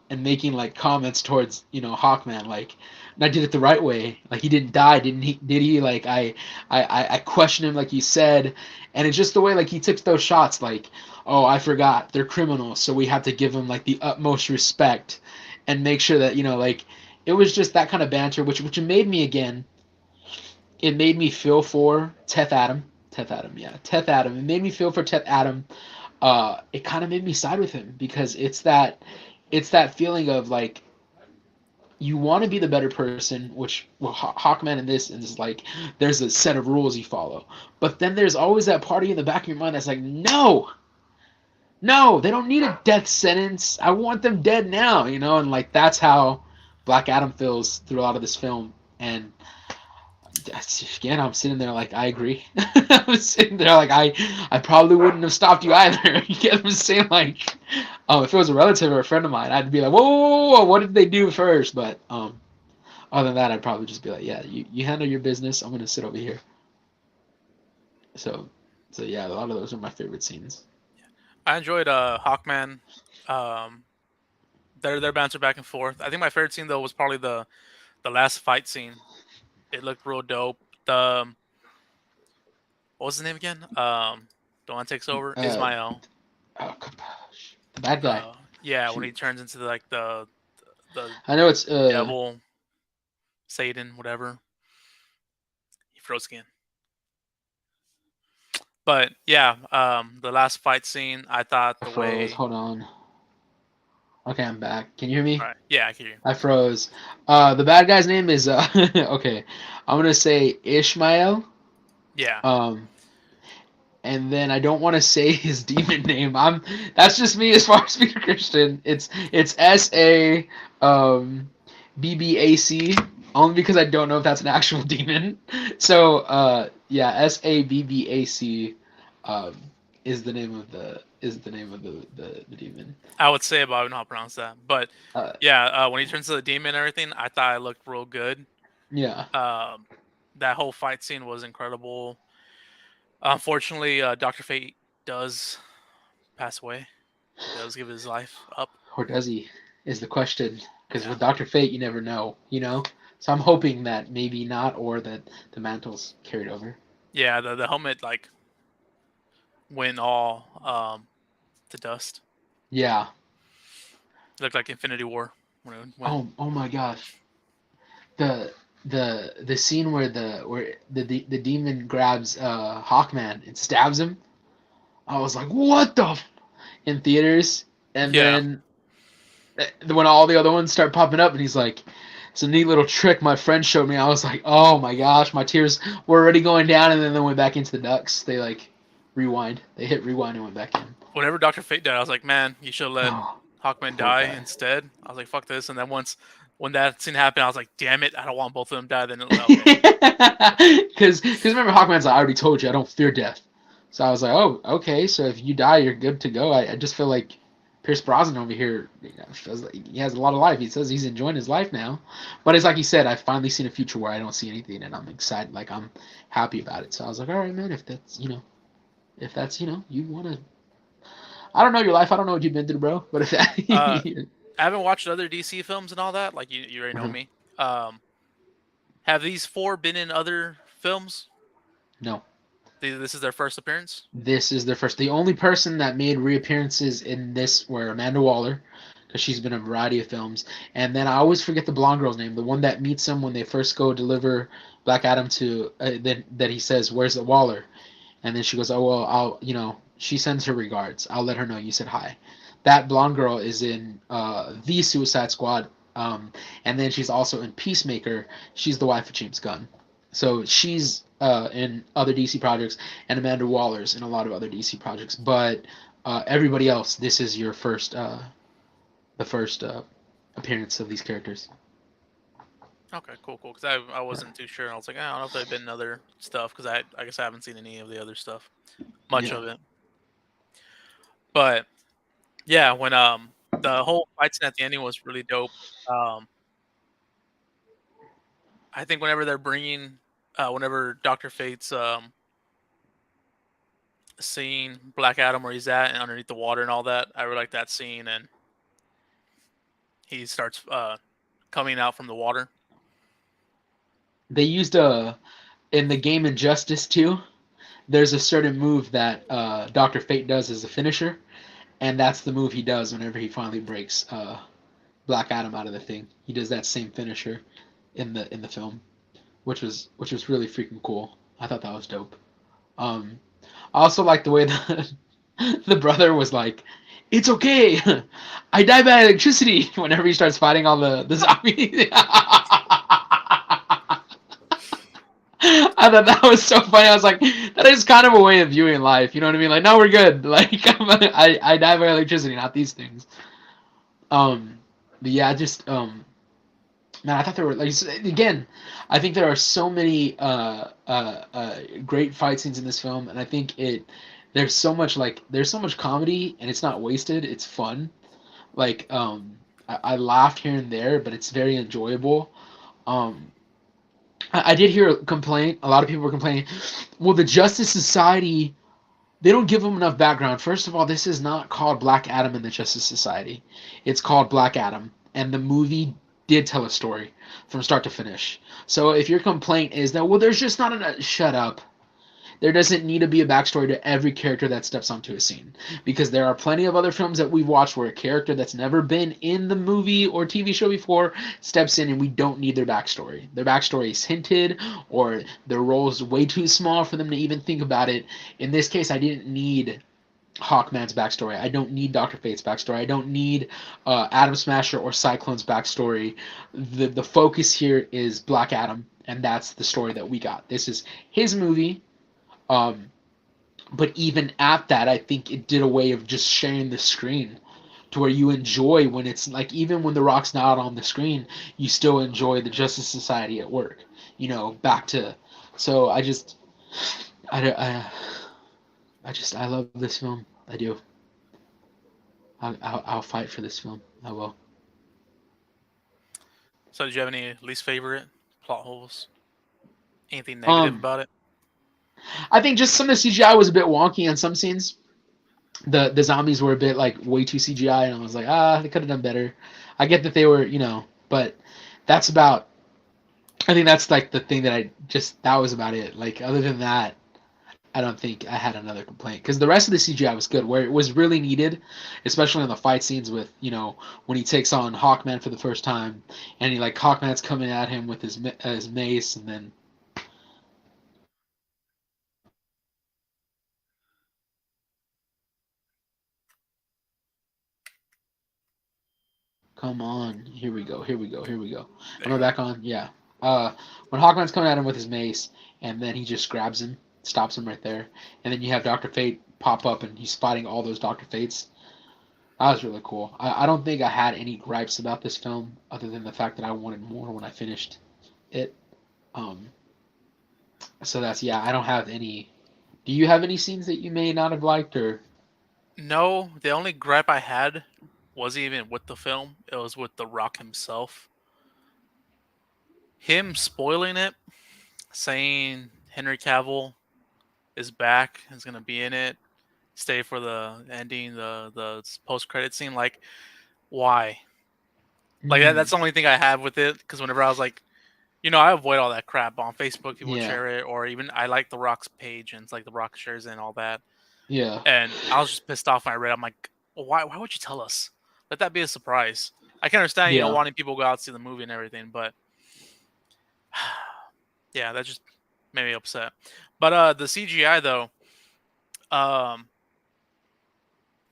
B: and making like comments towards Hawkman, like, I did it the right way, like, he didn't die, didn't he, did he, like, I questioned him like you said. And it's just the way, like, he took those shots, like, oh, I forgot, they're criminals, so we have to give them like the utmost respect and make sure that like, it was just that kind of banter, which made me, again, it made me feel for Teth Adam. It made me feel for Teth Adam. It kind of made me side with him, because it's that feeling of, like, you want to be the better person, which, well, Hawkman in this is like, there's a set of rules you follow, but then there's always that party in the back of your mind that's like, no, no, they don't need a death sentence. I want them dead now, and like, that's how Black Adam feels through a lot of this film. And again, I'm sitting there like, I agree. I'm sitting there like, I probably wouldn't have stopped you either. You get what I'm saying? Like, if it was a relative or a friend of mine, I'd be like, whoa, whoa, whoa, what did they do first? But other than that, I'd probably just be like, yeah, you handle your business. I'm gonna sit over here. So, yeah, a lot of those are my favorite scenes.
A: I enjoyed Hawkman. Um, their banter back and forth. I think my favorite scene though was probably the last fight scene. It looked real dope. The what was his name again? The one takes over
B: Uh,
A: Ismail.
B: oh, gosh. The bad guy.
A: Yeah, when he
B: Shoot,
A: turns into like the
B: I know it's
A: devil, Satan, whatever. He froze again. But yeah, the last fight scene, I thought
B: I
A: the
B: froze.
A: way.
B: Hold on. Okay, I'm back. Can you hear me?
A: Right, yeah, I can hear you.
B: I froze. The bad guy's name is okay. I'm gonna say Ishmael.
A: Yeah,
B: Um, and then I don't want to say his demon name. That's just me as far as being a Christian. It's Sabbac, only because I don't know if that's an actual demon. So yeah, Sabbac, um, is the name of the demon.
A: I would say, but I would not pronounce that. But
B: Uh,
A: yeah, when he turns to the demon and everything, I thought it looked real good.
B: yeah.
A: Um, that whole fight scene was incredible. Unfortunately, Doctor Fate does pass away. He does give his life up.
B: Or does he? Is the question. Because
A: Yeah,
B: with Doctor Fate, you never know. So I'm hoping that maybe not, or that the mantle's carried over.
A: yeah. The helmet like went all to dust.
B: Yeah.
A: It looked like Infinity War when it went.
B: Oh my gosh. The the scene where the demon grabs Hawkman and stabs him. I was like, what the in theaters, and
A: Yeah,
B: then when all the other ones start popping up, and he's like, it's a neat little trick my friend showed me. I was like, oh my gosh, my tears were already going down, and then they went back into the ducks. They like rewind. They hit rewind and went back in.
A: whenever Doctor Fate died, I was like, man, you should let
B: Oh,
A: Hawkman
B: poor
A: die
B: guy.
A: instead. I was like, fuck this. And then once when that scene happened, I was like, damn it, I don't want both of them to die. Then okay,
B: Because remember, Hawkman's like, I already told you I don't fear death. So I was like, oh, okay. So if you die, you're good to go. I just feel like Pierce Brosnan over here, feels like he has a lot of life. He says he's enjoying his life now, but it's like he said, I've finally seen a future where I don't see anything, and I'm excited. Like, I'm happy about it. So I was like, all right, man. If that's you wanna, I don't know your life. I don't know what you've been through, bro. But if
A: uh,
B: that,
A: I haven't watched other DC films and all that. Like you already know me. Um, have these four been in other films?
B: no.
A: This is their first appearance.
B: This is their first. The only person that made reappearances in this were Amanda Waller, because she's been in a variety of films. And then I always forget the blonde girl's name, the one that meets him when they first go deliver Black Adam to. That he says, "Where's the Waller?" And then she goes, "Oh well, She sends her regards. I'll let her know you said hi." That blonde girl is in the Suicide Squad, and then she's also in Peacemaker. She's the wife of James Gunn. So she's in other DC projects, and Amanda Waller's in a lot of other DC projects. But everybody else, this is your the first appearance of these characters.
A: Okay, cool, cool. Because I
B: Yeah,
A: wasn't too sure. I was like, I don't know if they've been in other stuff. Because I guess I haven't seen any of the other stuff, much
B: yeah,
A: of it. But yeah, when the whole fight scene at the ending was really dope. Um, I think whenever they're bringing, whenever Doctor Fate's seeing Black Adam where he's at and underneath the water and all that, I really like that scene, and he starts coming out from the water.
B: They used in the game Injustice 2. There's a certain move that Doctor Fate does as a finisher, and that's the move he does whenever he finally breaks Black Adam out of the thing. He does that same finisher in the film, which was really freaking cool. I thought that was dope. Um, I also like the way the the brother was like, "It's okay, I die by electricity." Whenever he starts fighting all the zombies. I thought that was so funny. I was like, that is kind of a way of viewing life. You know what I mean? Like, no, we're good. Like, I die by electricity, not these things. Um, but yeah, just man, I thought there were like again. I think there are so many great fight scenes in this film, and I think there's so much comedy, and it's not wasted. It's fun. Like I laughed here and there, but it's very enjoyable. Um, I did hear a complaint. A lot of people were complaining. Well, the Justice Society, they don't give them enough background. First of all, this is not called Black Adam and the Justice Society. It's called Black Adam, and the movie did tell a story from start to finish. So if your complaint is that, well, there's just not enough, shut up. There doesn't need to be a backstory to every character that steps onto a scene, because there are plenty of other films that we've watched where a character that's never been in the movie or TV show before steps in and we don't need their backstory. Their backstory is hinted, or their role is way too small for them to even think about it. In this case, I didn't need Hawkman's backstory. I don't need Doctor Fate's backstory. I don't need Atom Smasher or Cyclone's backstory. The focus here is Black Adam, and that's the story that we got. This is his movie. Um, but even at that, I think it did a way of just sharing the screen to where you enjoy when it's like, even when The Rock's not on the screen, you still enjoy the Justice Society at work. Back to. So I, I love this film. I do. I'll fight for this film. I will.
A: So, did you have any least favorite plot holes? Anything negative
B: Um,
A: about it?
B: I think just some of the CGI was a bit wonky on some scenes. The zombies were a bit like way too CGI, and I was like, they could have done better. I get that they were, but that's about. I think that's like the thing that was about it. Like, other than that, I don't think I had another complaint, because the rest of the CGI was good, where it was really needed, especially in the fight scenes with, when he takes on Hawkman for the first time, and Hawkman's coming at him with his mace, and then come on, here we go, here we go, here we go.
A: There
B: Am
A: you
B: I
A: go.
B: back on? Yeah. When Hawkman's coming at him with his mace, and then he just grabs him, stops him right there, and then you have Doctor Fate pop up, and he's fighting all those Doctor Fates. That was really cool. I don't think I had any gripes about this film other than the fact that I wanted more when I finished it. Um, so that's, yeah. I don't have any. Do you have any scenes that you may not have liked, or?
A: No, the only gripe I had wasn't even with the film. It was with The Rock himself. Him spoiling it, saying Henry Cavill is back, is gonna be in it, stay for the ending, the post credit scene. Like, why? Like
B: Mm,
A: that's the only thing I have with it. Because whenever I was like, I avoid all that crap on Facebook. People would
B: yeah,
A: share it, or even I like The Rock's page, and it's like The Rock shares it and all that.
B: yeah,
A: And I was just pissed off when I read. I'm like, well, why would you tell us? Let that be a surprise. I can understand,
B: yeah.
A: wanting people to go out and see the movie and everything, but yeah, that just made me upset. But the CGI though, um,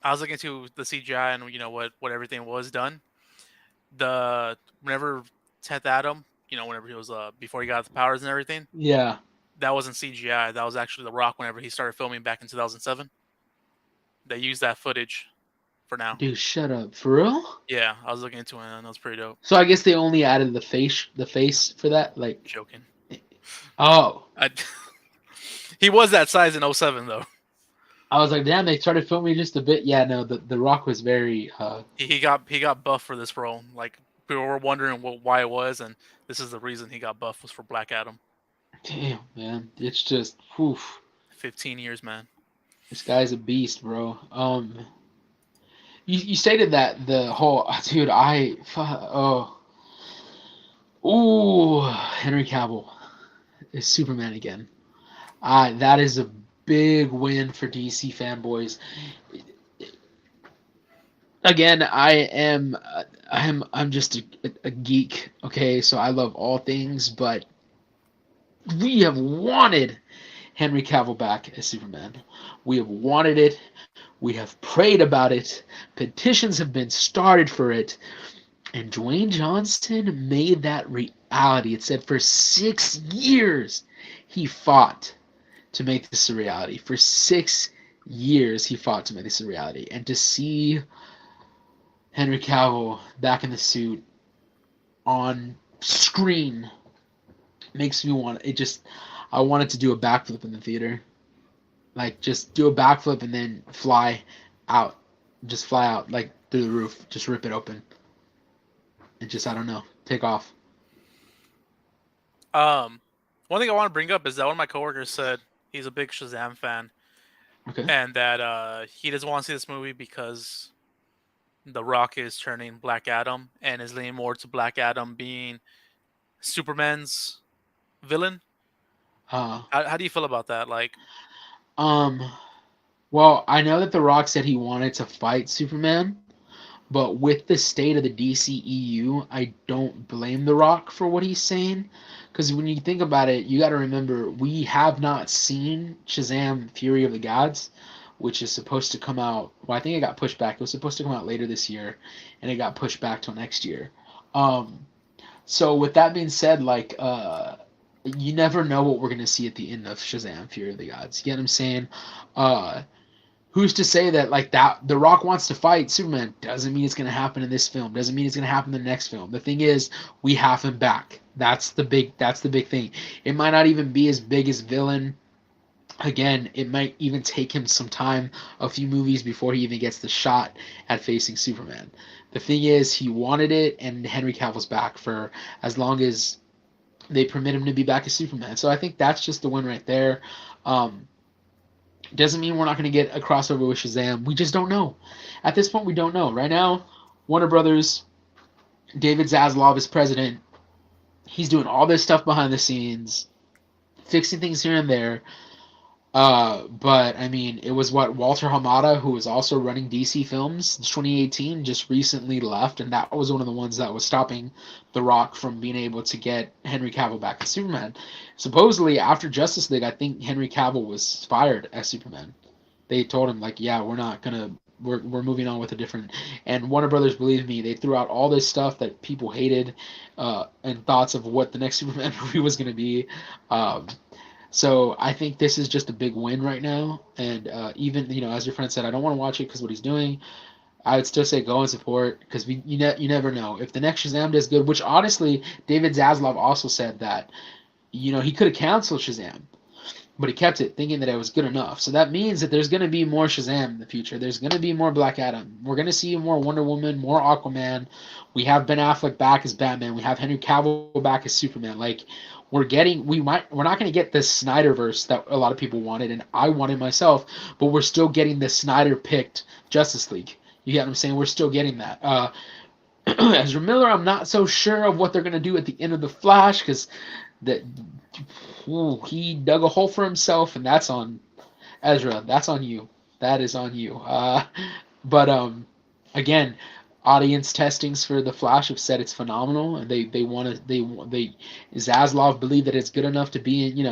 A: I was looking into the CGI and what everything was done. The Whenever 10th Adam, whenever he was before he got the powers and everything,
B: Yeah.
A: that wasn't CGI. That was actually The Rock. Whenever he started filming back in 2007, they used that footage for now.
B: Dude, shut up. For real?
A: Yeah, I was looking into it and that was pretty dope.
B: So I guess they only added the face for that, like.
A: Joking.
B: Oh.
A: I, he was that size in '07 though.
B: I was like, damn, they started filming just a bit. Yeah, no, the Rock was very
A: He got buff for this role. Like people were wondering why it was, and this is the reason he got buff was for Black Adam.
B: damn, man. It's just, whew,
A: 15 years, man.
B: this guy's a beast, bro. You stated that the whole dude, oh, ooh, Henry Cavill is Superman again. That is a big win for DC fanboys. Again, I'm just a geek. Okay, so I love all things, but we have wanted Henry Cavill back as Superman. We have wanted it. We have prayed about it. Petitions have been started for it. And Dwayne Johnson made that reality. It said for 6 years he fought to make this a reality. For 6 years he fought to make this a reality. And to see Henry Cavill back in the suit on screen makes me want it. Just I wanted to do a backflip in the theater, like just do a backflip and then out, just fly out like through the roof, just rip it open, and just I don't know, take off.
A: One thing I want to bring up is that one of my coworkers said he's a big Shazam fan,
B: Okay.
A: and that he doesn't want to see this movie because The Rock is turning Black Adam and is leaning more to Black Adam being Superman's villain.
B: Uh,
A: How do you feel about that? Like,
B: um. Well, I know that The Rock said he wanted to fight Superman, but with the state of the DCEU, I don't blame The Rock for what he's saying. Because when you think about it, you got to remember we have not seen Shazam: Fury of the Gods, which is supposed to come out. Well, I think it got pushed back. It was supposed to come out later this year, and it got pushed back till next year. Um, so with that being said, like you never know what we're gonna see at the end of Shazam: Fury of the Gods. You get what I'm saying? Uh, who's to say that like that The Rock wants to fight Superman doesn't mean it's going to happen in this film, doesn't mean it's going to happen in the next film. The thing is, we have him back. That's the big thing. It might not even be as big as villain. Again, it might even take him some time, a few movies before he even gets the shot at facing Superman. The thing is, he wanted it, and Henry Cavill's back for as long as they permit him to be back as Superman. So I think that's just the win right there. Um, doesn't mean we're not going to get a crossover with Shazam. We just don't know. At this point, we don't know. Right now, Warner Brothers, David Zaslav is president. He's doing all this stuff behind the scenes, fixing things here and there. But I mean, it was what Walter Hamada, who was also running DC Films in 2018, just recently left, and that was one of the ones that was stopping The Rock from being able to get Henry Cavill back as Superman. Supposedly, after Justice League, I think Henry Cavill was fired as Superman. They told him like, yeah, we're not gonna. We're moving on with a different. And Warner Brothers, believe me, they threw out all this stuff that people hated, and thoughts of what the next Superman movie was gonna be. Um, so I think this is just a big win right now. And even as your friend said, I don't want to watch it because what he's doing. I would still say go and support because you never know if the next Shazam does good. Which honestly, David Zaslav also said that he could have canceled Shazam, but he kept it thinking that it was good enough. So that means that there's going to be more Shazam in the future. There's going to be more Black Adam. We're going to see more Wonder Woman, more Aquaman. We have Ben Affleck back as Batman. We have Henry Cavill back as Superman. Like we're not going to get this Snyderverse that a lot of people wanted and I wanted myself, but we're still getting the Snyder picked Justice League. You get what I'm saying? We're still getting that. Ezra Miller, I'm not so sure of what they're going to do at the end of the Flash because that he dug a hole for himself, and that's on Ezra. That's on you. That is on you. But again, audience testings for the Flash have said it's phenomenal, and they want to they Zaslav believe that it's good enough to be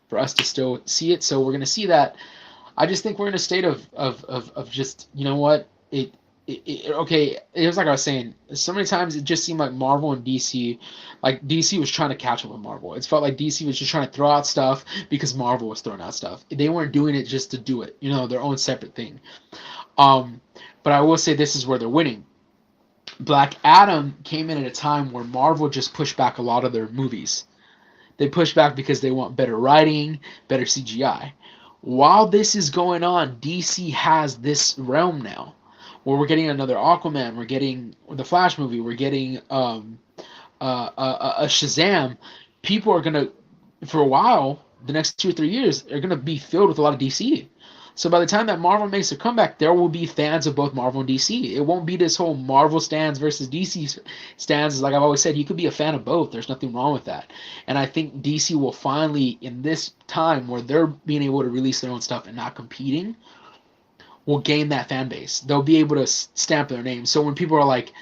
B: for us to still see it. So we're gonna see that. I just think we're in a state of just what okay, it was like I was saying, so many times it just seemed like Marvel and DC, like DC was trying to catch up with Marvel. It felt like DC was just trying to throw out stuff because Marvel was throwing out stuff. They weren't doing it just to do it, their own separate thing. Um, but I will say this is where they're winning. Black Adam came in at a time where Marvel just pushed back a lot of their movies. They push back because they want better writing, better CGI. while this is going on, DC has this realm now, where we're getting another Aquaman, we're getting the Flash movie, we're getting a Shazam. People are gonna, for a while, the next 2 or 3 years, are gonna be filled with a lot of DC. So by the time that Marvel makes a comeback, there will be fans of both Marvel and DC. It won't be this whole Marvel stands versus DC stands. Like I've always said, you could be a fan of both. There's nothing wrong with that. And I think DC will finally, in this time where they're being able to release their own stuff and not competing, will gain that fan base. They'll be able to stamp their name. So when people are like,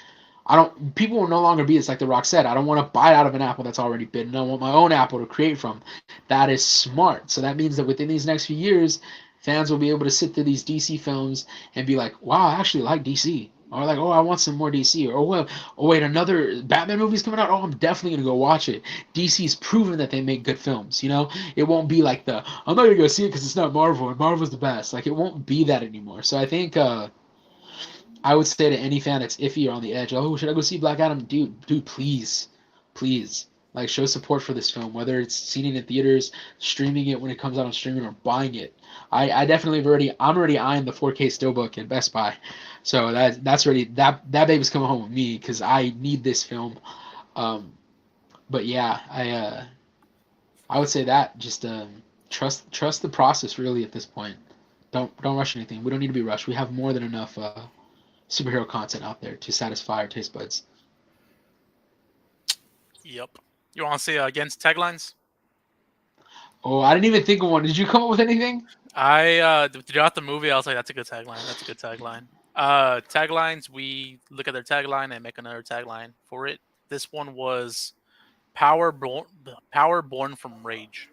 B: I don't. People will no longer be. It's like The Rock said. I don't want to bite out of an apple that's already bitten. I want my own apple to create from. That is smart. So that means that within these next few years, fans will be able to sit through these DC films and be like, "Wow, I actually like DC." Or like, "Oh, I want some more DC." Or, "Well, oh wait, another Batman movie's coming out. Oh, I'm definitely gonna go watch it." DC's proven that they make good films. It won't be like I'm not gonna go see it because it's not Marvel and Marvel's the best. Like it won't be that anymore. So I think. I would say to any fan that's iffy or on the edge, oh, should I go see Black Adam? Dude, please, please, like show support for this film, whether it's seeing it in theaters, streaming it when it comes out on streaming, or buying it. I definitely I'm already eyeing the 4K Steelbook in Best Buy, so that's already that baby's coming home with me because I need this film. Um, but yeah, I would say that just trust the process really at this point. Don't rush anything. We don't need to be rushed. We have more than enough superhero content out there to satisfy our taste buds.
A: Yep. You want to say against taglines?
B: Oh, I didn't even think of one. Did you come up with anything?
A: Throughout the movie, I was like, "That's a good tagline. That's a good tagline." Taglines. We look at their tagline and make another tagline for it. This one was power born from rage.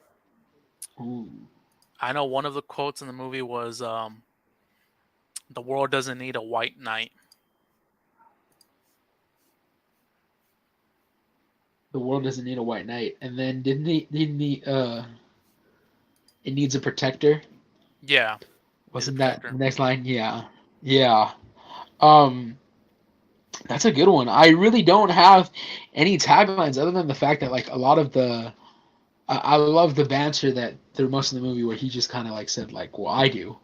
B: Ooh,
A: I know one of the quotes in the movie was, "The world doesn't need a white knight."
B: the world doesn't need a white knight. And then didn't he it needs a protector?
A: Yeah, he's a
B: Wasn't that the
A: protector.
B: next line? Yeah. Yeah. Um that's a good one. I really don't have any taglines other than the fact that like a lot of the I love the banter that through most of the movie where he just kind of like said like, "Well, I do."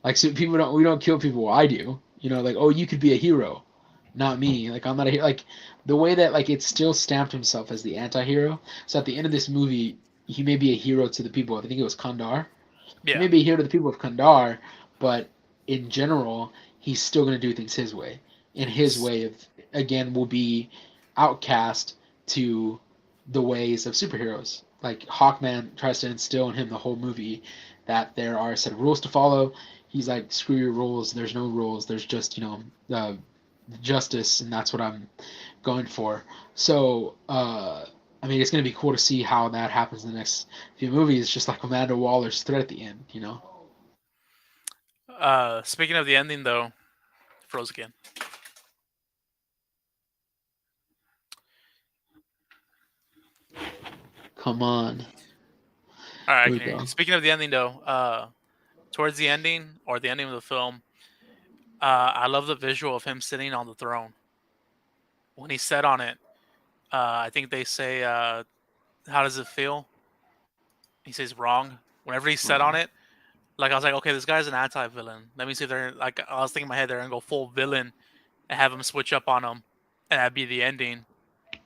B: Like so people don't we don't kill people. Well, I do. Like, "Oh, you could be a hero, not me." Like I'm not a hero. Like the way that like it still stamped himself as the anti-hero. So at the end of this movie, he may be a hero to the people. I think it was Kandar. He
A: Yeah,
B: may be a hero to the people of Kandar, but in general, he's still going to do things his way. And his way of again will be outcast to the ways of superheroes. Like Hawkman tries to instill in him the whole movie that there are a set of rules to follow. He's like, screw your rules. There's no rules. There's just justice, and that's what I'm going for. So, I mean, it's going to be cool to see how that happens in the next few movies, just like Amanda Waller's threat at the end.
A: Speaking of the ending, though, froze again.
B: Come on.
A: All right, I
B: Here we
A: can hear you.
B: go.
A: Speaking of the ending, though, towards the ending or the ending of the film, I love the visual of him sitting on the throne. When he sat on it, I think they say, "How does it feel?" He says, "Wrong." Whenever he sat on
B: Wrong.
A: it, like I was like, "Okay, this guy's an anti-villain. Let me see if they're like." I was thinking in my head they're gonna go full villain and have him switch up on him, and that'd be the ending.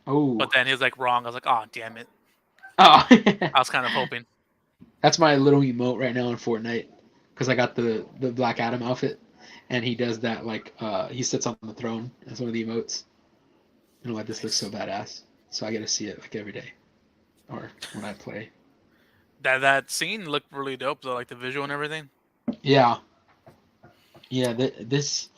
A: But
B: Oh.
A: then he was like, "Wrong." I was like, "Oh, damn it!"
B: Oh.
A: I was kind of hoping.
B: That's my little emote right now in Fortnite because I got the Black Adam outfit, and he does that like he sits on the throne as one of the emotes. And why this looks so
A: Nice.
B: badass. So I get to see it like every day or when I play.
A: That scene looked really dope though, like the visual and everything.
B: Yeah, yeah. This,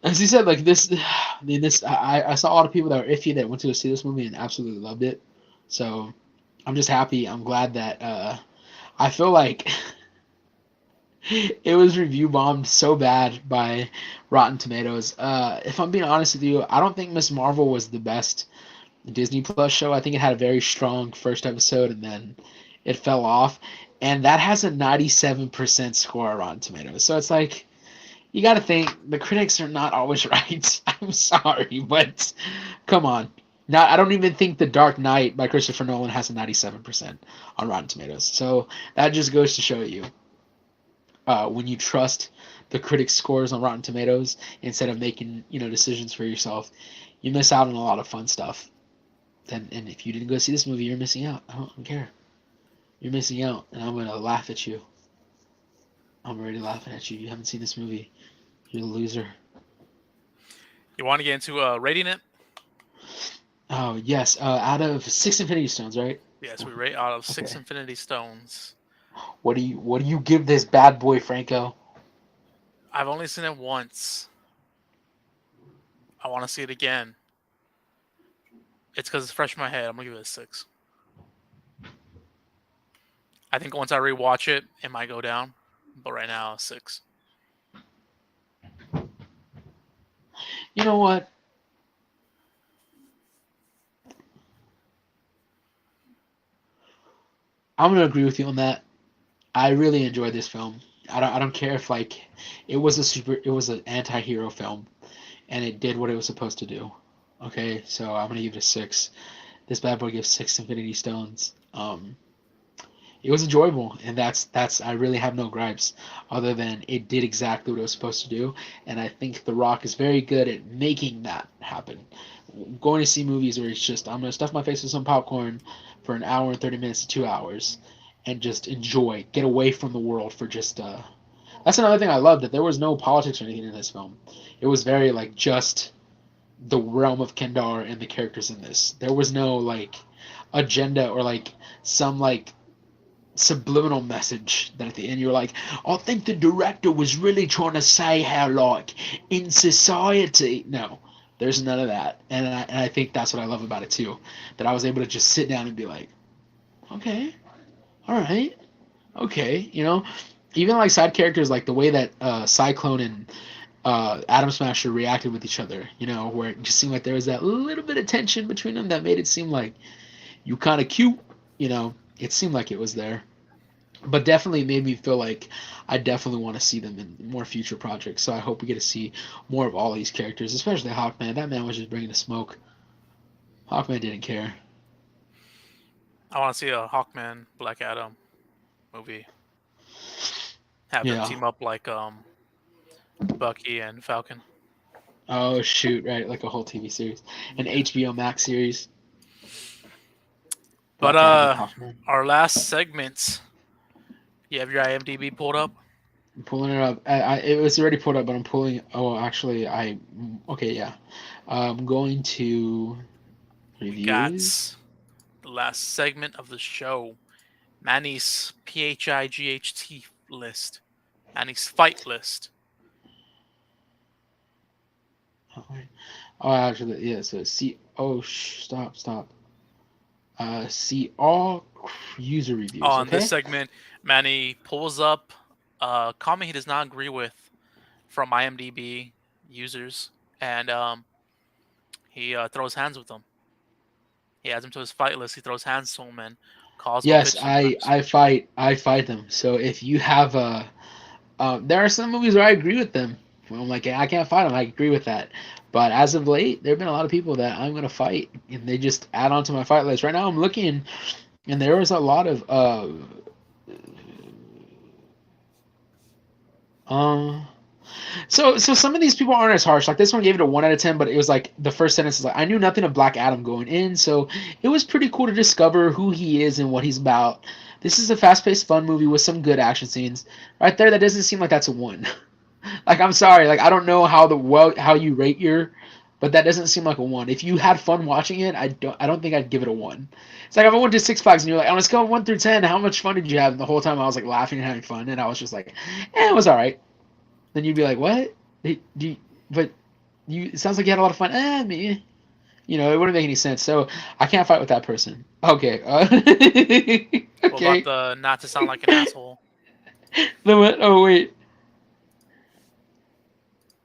B: as he said, like this. I mean, this. I saw a lot of people that were iffy that went to go see this movie and absolutely loved it. So I'm just happy. I'm glad that I feel like it was review bombed so bad by Rotten Tomatoes. If I'm being honest with you, I don't think Miss Marvel was the best Disney Plus show. I think it had a very strong first episode and then it fell off. And that has a 97% score on Rotten Tomatoes. So it's like, you got to think the critics are not always right. I'm sorry, but come on. Not, I don't even think The Dark Knight by Christopher Nolan has a 97% on Rotten Tomatoes. So that just goes to show you, when you trust the critics' scores on Rotten Tomatoes instead of making decisions for yourself, you miss out on a lot of fun stuff. And if you didn't go see this movie, you're missing out. I don't care. You're missing out, and I'm gonna laugh at you. I'm already laughing at you. You haven't seen this movie. You're a loser.
A: You want to get into rating it?
B: Oh yes. Out of six Infinity Stones, right?
A: Yes, we rate out of six
B: Okay.
A: Infinity Stones.
B: What do you give this bad boy, Franco?
A: I've only seen it once. I want to see it again. It's because it's fresh in my head. I'm gonna give it a 6. I think once I rewatch it, it might go down, but right now, a 6.
B: You know what? I'm gonna agree with you on that. I really enjoyed this film. I don't care if like it was an anti-hero film and it did what it was supposed to do. Okay, so I'm gonna give it a 6. This bad boy gives 6 Infinity Stones. It was enjoyable, and that's I really have no gripes other than it did exactly what it was supposed to do, and I think The Rock is very good at making that happen. Going to see movies where it's just I'm gonna stuff my face with some popcorn for an hour and 30 minutes to 2 hours, and just enjoy, get away from the world for just. That's another thing I loved, that there was no politics or anything in this film. It was very like just the realm of Kendar and the characters in this. There was no like agenda or like some like subliminal message that at the end you're like, I think the director was really trying to say how like in society. No, there's none of that, and I think that's what I love about it too, that I was able to just sit down and be like, okay, all right, okay, even like side characters, like the way that Cyclone and Atom Smasher reacted with each other, where it just seemed like there was that little bit of tension between them that made it seem like you kind of cute, it seemed like it was there, but definitely made me feel like I definitely want to see them in more future projects. So I hope we get to see more of all these characters, especially Hawkman. That man was just bringing the smoke. Hawkman didn't care.
A: I want to see a Hawkman Black Adam movie. Have them
B: Yeah.
A: team up like Bucky and Falcon.
B: Oh shoot! Right, like a whole TV series, an
A: Yeah.
B: HBO Max series.
A: But
B: Black Adam with Hawkman.
A: our last segment. You have your IMDb pulled up.
B: I'm pulling it up. It was already pulled up, but I'm pulling. Oh, actually, I. Okay, yeah. I'm going to
A: We got
B: reviews.
A: the last segment of the show. Manny's PHIGHT list. Manny's fight list.
B: Oh, actually, yeah. So see. Oh, stop. See all user reviews.
A: On this
B: Okay.
A: segment, Manny pulls up a comment he does not agree with from IMDb users, and he throws hands with them. He adds him to his fight list. He throws hands to him and calls him a
B: Yes,
A: bitch
B: I
A: sometimes.
B: I fight I fight them. So if you have there are some movies where I agree with them. Well, I'm like, I can't fight them. I agree with that. But as of late, there have been a lot of people that I'm gonna fight, and they just add on to my fight list. Right now, I'm looking, and there was a lot of uh, so some of these people aren't as harsh. Like this one gave it a 1 out of 10, but it was like the first sentence is like, I knew nothing of Black Adam going in, so it was pretty cool to discover who he is and what he's about. This is a fast-paced, fun movie with some good action scenes. Right there, that doesn't seem like that's a 1. Like I'm sorry, like I don't know how you rate your, but that doesn't seem like a 1. If you had fun watching it, I don't think I'd give it a 1. It's like if I went to Six Flags and you're like, on a scale of 1 through 10, how much fun did you have? And the whole time I was like laughing and having fun, and I was just like, it was all right. Then you'd be like, what? But it sounds like you had a lot of fun. Me. It wouldn't make any sense. So I can't fight with that person. Okay.
A: What about
B: Okay.
A: the not to sound like an asshole?
B: The what? Oh wait.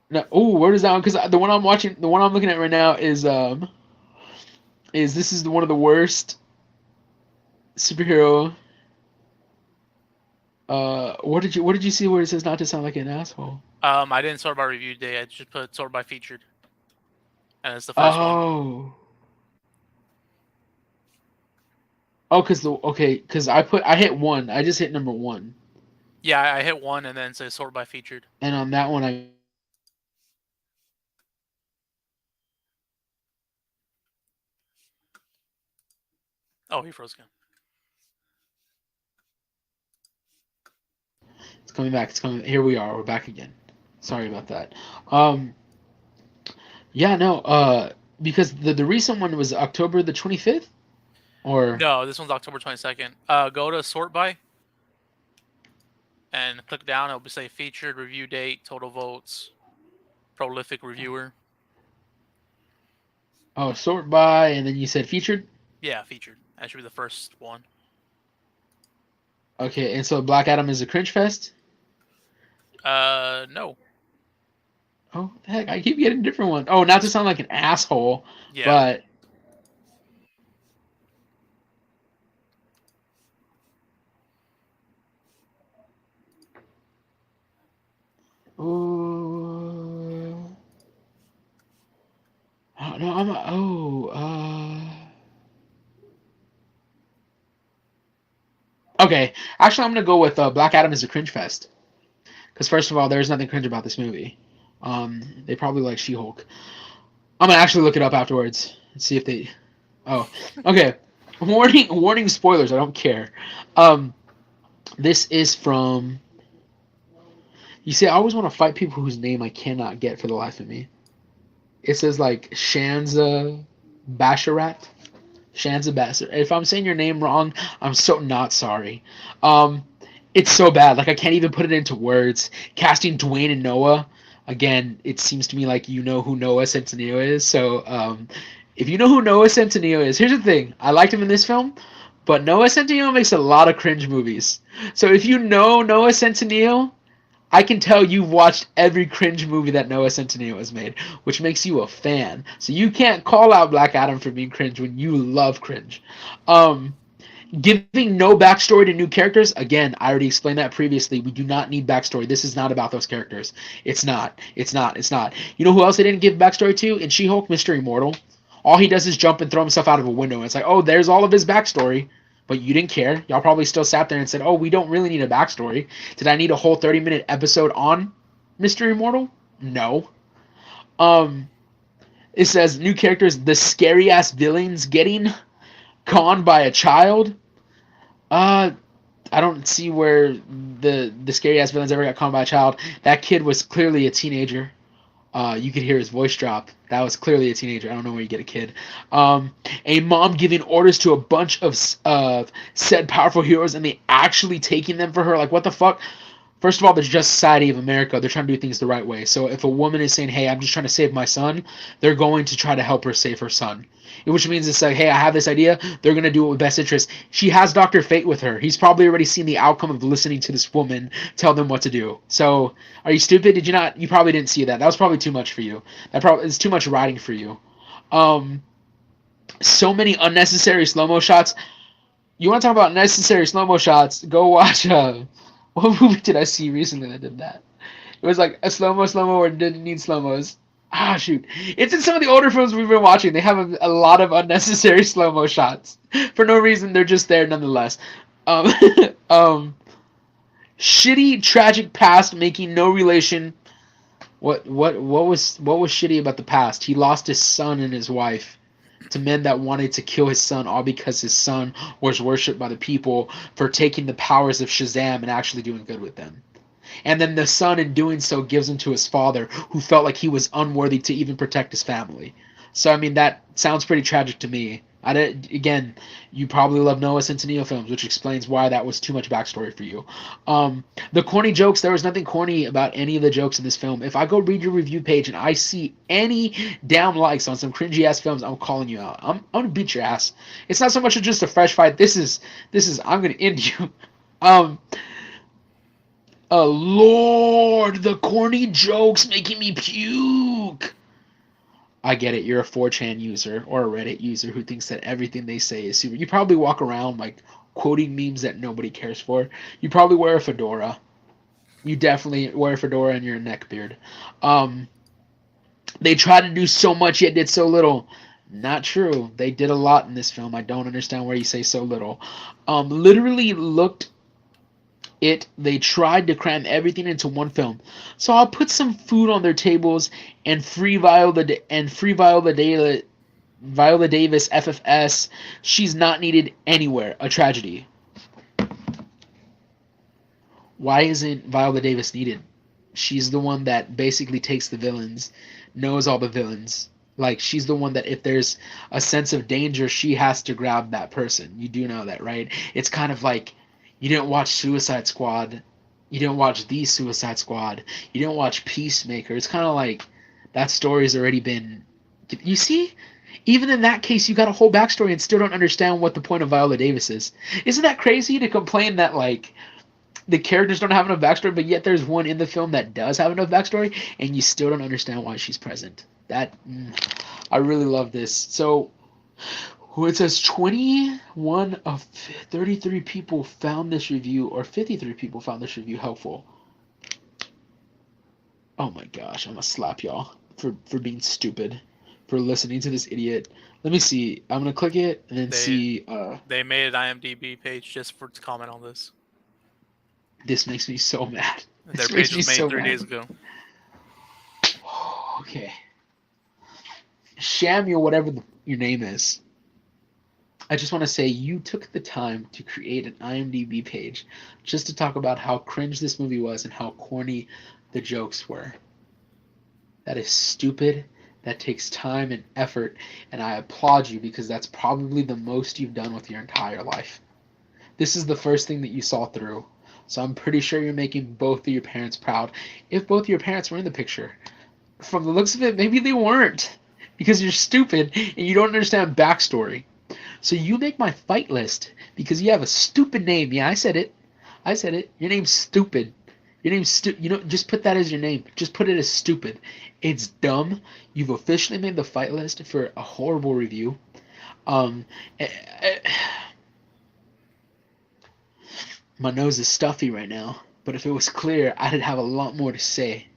B: No. Oh, where is that one? Because the one I'm watching, the one I'm looking at right now is this is one of the worst superhero. What did you see where it says not to sound like an asshole?
A: I didn't sort by review day. I just put sort by featured, and it's the first one.
B: Oh. Oh, cause I hit one. I just hit number one,
A: Yeah, I hit one and then say sort by featured.
B: and on that one I got
A: Oh, he froze again.
B: it's coming back. It's coming. Here we are. We're back again. Sorry about that. Um, yeah, no. Because the recent one was October the 25th, or
A: No, this one's October 22nd. Go to sort by and click down. It'll say featured, review date, total votes, prolific reviewer.
B: oh, sort by, and then you said featured.
A: Yeah, featured. That should be the first one.
B: Okay, and so Black Adam is a cringe fest.
A: No.
B: Oh, heck, I keep getting a different one. Oh, not to sound like an asshole,
A: Yeah.
B: but ooh, oh, no, okay. Actually, I'm gonna go with Black Adam is a cringe fest because first of all, there's nothing cringe about this movie. They probably like She-Hulk. I'm gonna actually look it up afterwards and see if they. Oh, okay. Warning, spoilers. I don't care. Um, this is from. You see, I always want to fight people whose name I cannot get for the life of me. It says like Shanza Basharat. Shanza Basharat. If I'm saying your name wrong, I'm so not sorry. Um, it's so bad. Like I can't even put it into words. Casting Dwayne and Noah. Again, it seems to me like you know who Noah Centineo is. So if you know who Noah Centineo is, here's the thing. I liked him in this film, but Noah Centineo makes a lot of cringe movies. So if you know Noah Centineo, I can tell you've watched every cringe movie that Noah Centineo has made, which makes you a fan. So you can't call out Black Adam for being cringe when you love cringe. Um, Giving no backstory to new characters, again, I already explained that previously. We do not need backstory. This is not about those characters. It's not. It's not. It's not. You know who else they didn't give backstory to? In She-Hulk, Mr. Immortal. All he does is jump and throw himself out of a window. And it's like, oh, there's all of his backstory. But you didn't care. Y'all probably still sat there and said, oh, we don't really need a backstory. Did I need a whole 30-minute episode on Mr. Immortal? No. Um, it says new characters, the scary ass villains getting conned by a child. Uh, I don't see where the scary ass villains ever got caught by a child. That kid was clearly a teenager. You could hear his voice drop. That was clearly a teenager. I don't know where you get a kid. A mom giving orders to a bunch of said powerful heroes and they actually taking them for her. Like, what the fuck? First of all, there's just Society of America. They're trying to do things the right way. So if a woman is saying, hey, I'm just trying to save my son, they're going to try to help her save her son. Which means it's like, hey, I have this idea. They're going to do it with best interest. She has Dr. Fate with her. He's probably already seen the outcome of listening to this woman tell them what to do. So are you stupid? Did you not? You probably didn't see that. That was probably too much for you. That probably is too much writing for you. Um, so many unnecessary slow mo shots. You want to talk about necessary slow mo shots? Go watch. What movie did I see recently that did that? It was like a slow mo where it didn't need slow mos. Ah, shoot! It's in some of the older films we've been watching. They have a lot of unnecessary slow mo shots for no reason. They're just there nonetheless. Um, um, Shitty tragic past making no relation. What was shitty about the past? He lost his son and his wife to men that wanted to kill his son, all because his son was worshipped by the people for taking the powers of Shazam and actually doing good with them. And then the son, in doing so, gives them to his father, who felt like he was unworthy to even protect his family. So, I mean, that sounds pretty tragic to me. Again, you probably love Noah Centineo films, which explains why that was too much backstory for you. The corny jokes, there was nothing corny about any of the jokes in this film. If I go read your review page and I see any damn likes on some cringy ass films, I'm calling you out. I'm gonna beat your ass. It's not so much of just a fresh fight. This is I'm gonna end you. Um, Lord, the corny jokes making me puke. I get it. You're a 4chan user or a Reddit user who thinks that everything they say is super. You probably walk around like quoting memes that nobody cares for. You probably wear a fedora. You definitely wear a fedora and your neckbeard. Um, they try to do so much yet did so little. Not true. They did a lot in this film. I don't understand why you say so little. Literally looked it. They tried to cram everything into one film. So I'll put some food on their tables and Viola Davis FFS. She's not needed anywhere. A tragedy. Why isn't Viola Davis needed? She's the one that basically takes the villains, knows all the villains. Like she's the one that if there's a sense of danger, she has to grab that person. You do know that, right? It's kind of like you didn't watch Suicide Squad, you didn't watch The Suicide Squad, you didn't watch Peacemaker. It's kind of like that story's already been. You see, even in that case, you got a whole backstory and still don't understand what the point of Viola Davis is. Isn't that crazy to complain that like the characters don't have enough backstory, but yet there's one in the film that does have enough backstory, and you still don't understand why she's present. I really love this. So, it says 21 of 33 people found this review, or 53 people found this review helpful. Oh my gosh, I'm gonna slap y'all for being stupid, for listening to this idiot. Let me see. I'm gonna click it and then
A: They
B: see.
A: they made an IMDb page just for to comment on this.
B: This makes me so mad.
A: Their
B: This
A: page
B: makes me
A: was made
B: so
A: 3 days
B: mad.
A: ago.
B: Okay. Samuel, whatever your name is, I just want to say you took the time to create an IMDb page just to talk about how cringe this movie was and how corny the jokes were. That is stupid. That takes time and effort, and I applaud you because that's probably the most you've done with your entire life. This is the first thing that you saw through. So I'm pretty sure you're making both of your parents proud. If both of your parents were in the picture, from the looks of it, maybe they weren't because you're stupid and you don't understand backstory. So you make my fight list because you have a stupid name. Yeah, I said it. I said it. Your name's stupid. Your name's stupid. You know, just put that as your name. Just put it as stupid. It's dumb. You've officially made the fight list for a horrible review. Um, eh, eh, my nose is stuffy right now, but if it was clear, I'd have a lot more to say.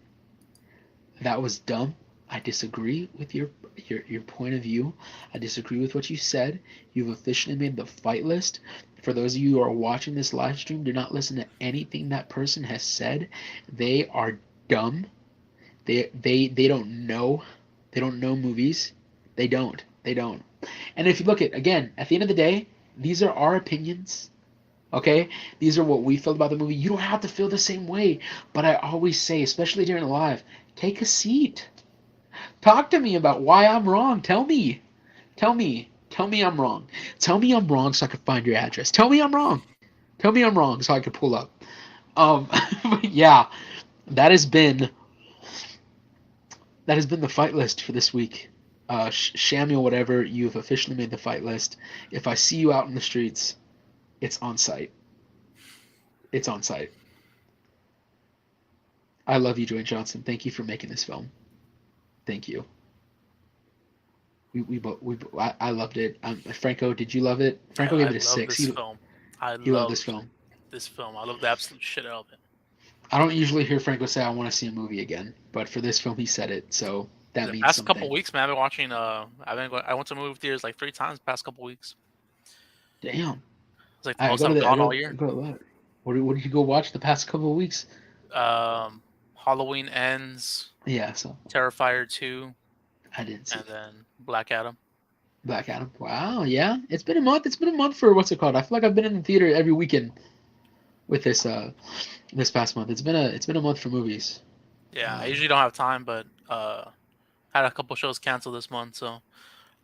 B: That was dumb. I disagree with your point of view. I disagree with what you said. You've officially made the fight list. For those of you who are watching this live stream, do not listen to anything that person has said. They are dumb. They don't know. They don't know movies. They don't. They don't. And if you look at again, at the end of the day, these are our opinions. Okay? These are what we feel about the movie. You don't have to feel the same way. But I always say, especially during the live, take a seat. Talk to me about why I'm wrong. Tell me. Tell me. Tell me I'm wrong. Tell me I'm wrong so I can find your address. Tell me I'm wrong. Tell me I'm wrong so I can pull up. But yeah, that has been the fight list for this week. Shamuel, whatever, you've officially made the fight list. If I see you out in the streets, it's on site. It's on site. I love you, Dwayne Johnson. Thank you for making this film. Thank you. I loved it. Franco, did you love it? Franco
A: I
B: gave it a
A: love
B: six.
A: this film. I
B: He loved this
A: loved
B: film.
A: this film. I love the absolute shit out of it.
B: I don't usually hear Franco say I want to see a movie again, but for this film he said it, so that
A: The
B: means
A: past couple
B: something.
A: weeks, man, I've been watching. I went to movie theaters like 3 times the past couple weeks.
B: Damn.
A: It's like the
B: I
A: most
B: go to
A: I've
B: the I
A: gone
B: go,
A: all year.
B: I go a lot. What did you go watch the past couple of weeks?
A: Halloween Ends,
B: Yeah, so
A: Terrifier 2,
B: I didn't see
A: and
B: that.
A: then Black Adam.
B: Black Adam. Wow, yeah. It's been a month. It's been a month for what's it called? I feel like I've been in the theater every weekend with this past month. It's been a month for movies.
A: Yeah, I
B: Um,
A: usually don't have time, but had a couple shows canceled this month, so I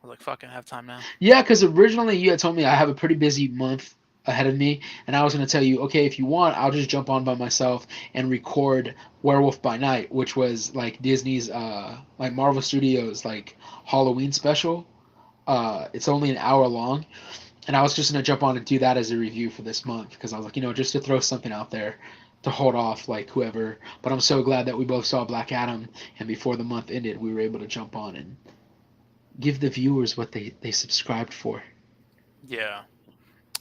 A: was like, "Fuck, I have time now."
B: Yeah, because originally you had told me I have a pretty busy month ahead of me, and I was going to tell you, okay, if you want, I'll just jump on by myself and record Werewolf by Night, which was like Disney's, like Marvel Studios, like Halloween special. It's only an hour long, and I was just going to jump on and do that as a review for this month because I was like, just to throw something out there to hold off like whoever. But I'm so glad that we both saw Black Adam, and before the month ended, we were able to jump on and give the viewers what they subscribed for.
A: Yeah,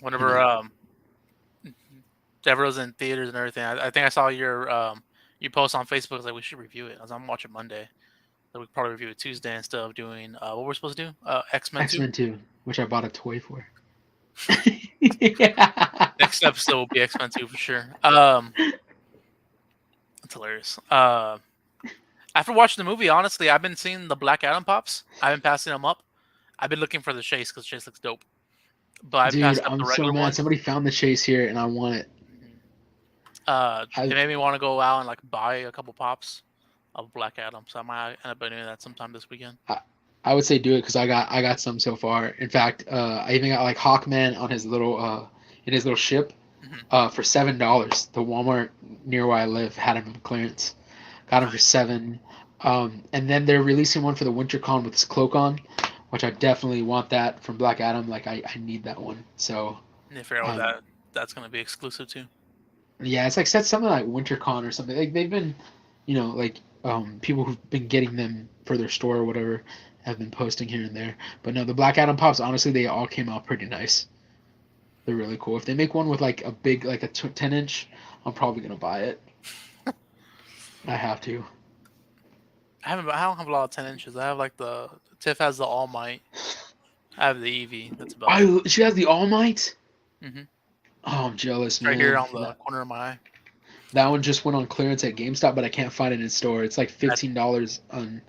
B: You
A: whenever
B: know,
A: Devereaux's in theaters and everything, I think I saw your you post on Facebook. Like we should review it. I was I'm watching Monday. So we could probably review it Tuesday instead of doing what we're supposed to do. X-Men 2.
B: X-Men 2, which I bought a toy for. Yeah.
A: Next episode will be X-Men 2 for sure. That's hilarious. After watching the movie, honestly, I've been seeing the Black Adam pops. I've been passing them up. I've been looking for the Chase because Chase looks dope. But I've been
B: Dude,
A: passing up
B: I'm
A: the
B: so
A: regular
B: mad.
A: ones.
B: Somebody found the chase here, and I want it.
A: Mhm. It
B: I
A: made me want to go out and like buy a couple pops of Black Adam. So I might end up doing that sometime this weekend.
B: I, I would say do it because I got some so far. In fact, I even got like Hawkman on his little in his little ship
A: Hmm.
B: for $7. The Walmart near where I live had him in clearance. Got him for
A: Nice.
B: 7. And then they're releasing one for the Winter Con with his cloak on, which I definitely want that from Black Adam. Like I need that one. So
A: And I figure out
B: um,
A: that's gonna be exclusive too.
B: yeah, it's like said something like Winter Con or something. Like they've been, like people who've been getting them for their store or whatever have been posting here and there. But no, the Black Adam pops, honestly, they all came out pretty nice. They're really cool. If they make one with like a big, like a 10-inch, I'm probably gonna buy it. I have to.
A: I don't have a lot of 10 inches. I have like the Tiff has the All Might. I have the Eevee. That's about it.
B: She has the All Might.
A: Hmm.
B: Oh, I'm jealous,
A: It's right here
B: man.
A: on the corner of my eye.
B: That one just went on clearance at GameStop, but I can't find it in store. It's like
A: That,
B: $15 on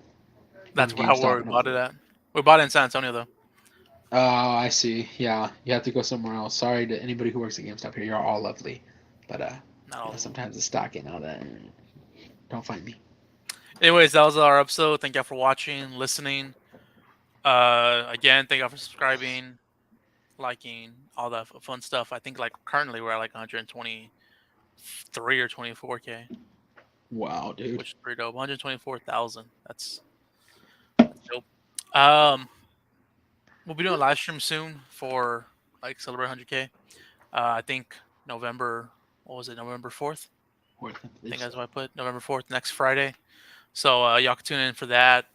A: that's where
B: GameStop,
A: we
B: and I was
A: bought it
B: like,
A: at. We bought it in San Antonio though.
B: oh, I see. Yeah, you have to go somewhere else. Sorry to anybody who works at GameStop here. You're all lovely, but
A: Not all of them.
B: sometimes the stock and all that. Don't find me.
A: Anyways, that was our episode. Thank y'all for watching, listening. Again, thank y'all for subscribing, liking, all that fun stuff. I think like currently we're at like 123 or 24K,
B: Wow, dude.
A: which is pretty dope. 124,000. That's dope. Um, we'll be doing a live stream soon for like celebrate 100K. I think November. What was it? November 4th.
B: Worth it,
A: I think
B: please.
A: that's what I put. November 4th, next Friday. So y'all can tune in for that.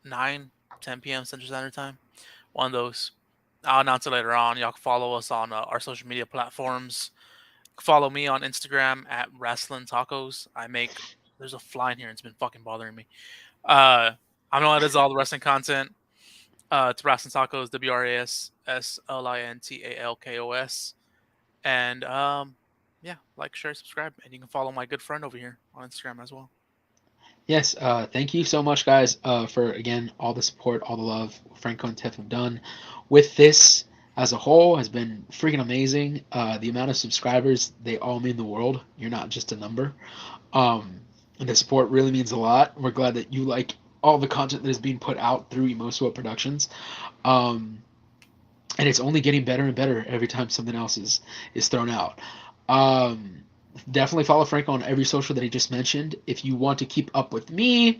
A: 9, 10 p.m. Central Standard Time. One of those. I'll announce it later on. Y'all can follow us on our social media platforms. Follow me on Instagram at Wrestling Tacos. There's a fly in here. It's been fucking bothering me. I'm the one that does all the wrestling content. It's Wrestling Tacos, WRASSLINTALKOS. And yeah, like, share, subscribe, and you can follow my good friend over here on Instagram as well.
B: Yes, thank you so much, guys, for again all the support, all the love Franco and Tiff have done with this as a whole has been freaking amazing. The amount of subscribers, they all mean the world. You're not just a number. And the support really means a lot. We're glad that you like all the content that is being put out through Emosua Productions. Um, and it's only getting better and better every time something else is thrown out. Um, Definitely follow Franco on every social that he just mentioned. If you want to keep up with me,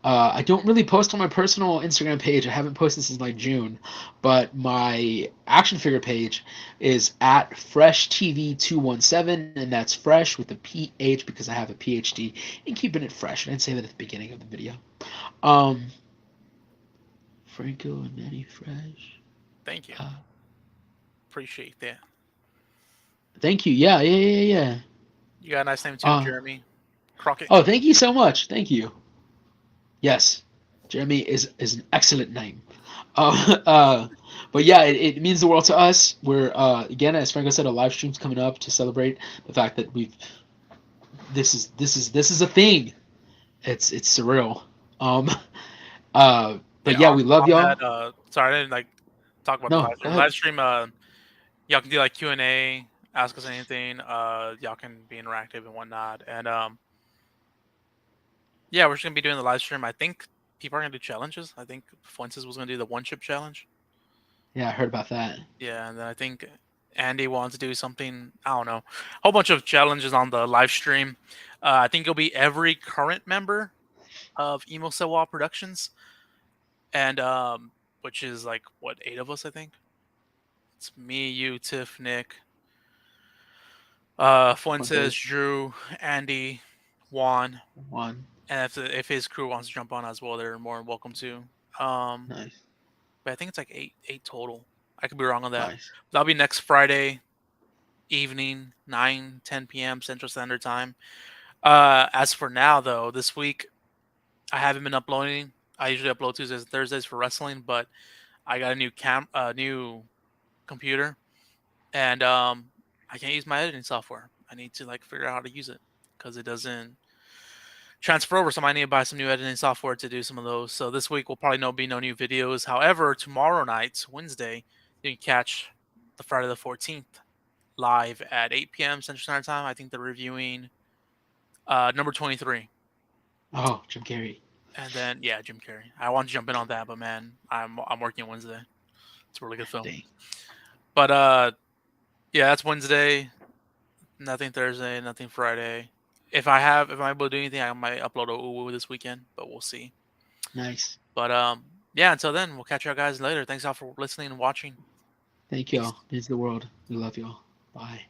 B: I don't really post on my personal Instagram page. I haven't posted since like June, but my action figure page is at FreshTV217, and that's fresh with a PH because I have a PhD in keeping it fresh. I didn't say that at the beginning of the video. Um, Franco and Manny Fresh.
A: Thank you.
B: Uh,
A: Appreciate that.
B: Thank you. Yeah, yeah, yeah, yeah.
A: You got a nice name too,
B: Uh,
A: Jeremy Crockett.
B: oh, thank you so much. Thank you. Yes, Jeremy is an excellent name. But yeah, it means the world to us. We're again, as Franco said, a live stream's coming up to celebrate the fact that we've this is a thing. It's surreal. Um, but
A: Yeah,
B: yeah, we love
A: on
B: y'all.
A: that. Sorry, I didn't like talk about the
B: No,
A: live
B: go
A: stream.
B: ahead.
A: Live stream. Y'all can do like Q&A, ask us anything. Y'all can be interactive and whatnot. And yeah, we're just gonna be doing the live stream. I think people are gonna do challenges. I think Fuentes was gonna do the one chip challenge.
B: Yeah, I heard about that.
A: Yeah, and then I think Andy wants to do something. I don't know, a whole bunch of challenges on the live stream. I think it'll be every current member of Emo Sewa Productions, and which is like what 8 of us, I think. It's me, you, Tiff, Nick, Fuentes,
B: Fuentes
A: Drew, Andy, Juan,
B: one.
A: and if his crew wants to jump on as well, they're more than welcome to. Um,
B: Nice,
A: but I think it's like eight total. I could be wrong on that.
B: nice.
A: That'll be next Friday evening, 9, 10 p.m. Central Standard Time. As for now, though, this week I haven't been uploading. I usually upload Tuesdays and Thursdays for wrestling, but I got a new computer, and I can't use my editing software. I need to like figure out how to use it because it doesn't transfer over. So I need to buy some new editing software to do some of those. So this week will probably be no new videos. However, tomorrow night, Wednesday, you can catch the Friday the 14th live at 8 p.m. Central Standard Time. I think they're reviewing number 23.
B: Oh, Jim Carrey.
A: And then yeah, Jim Carrey. I want to jump in on that, but man, I'm working Wednesday. It's a really good film.
B: Dang.
A: But yeah, that's Wednesday. Nothing Thursday, nothing Friday. If I'm able to do anything, I might upload a Uwu this weekend, but we'll see.
B: Nice.
A: But yeah, until then, we'll catch you guys later. Thanks all for listening and watching.
B: Thank
A: Peace.
B: y'all. This is the world. We love y'all. Bye.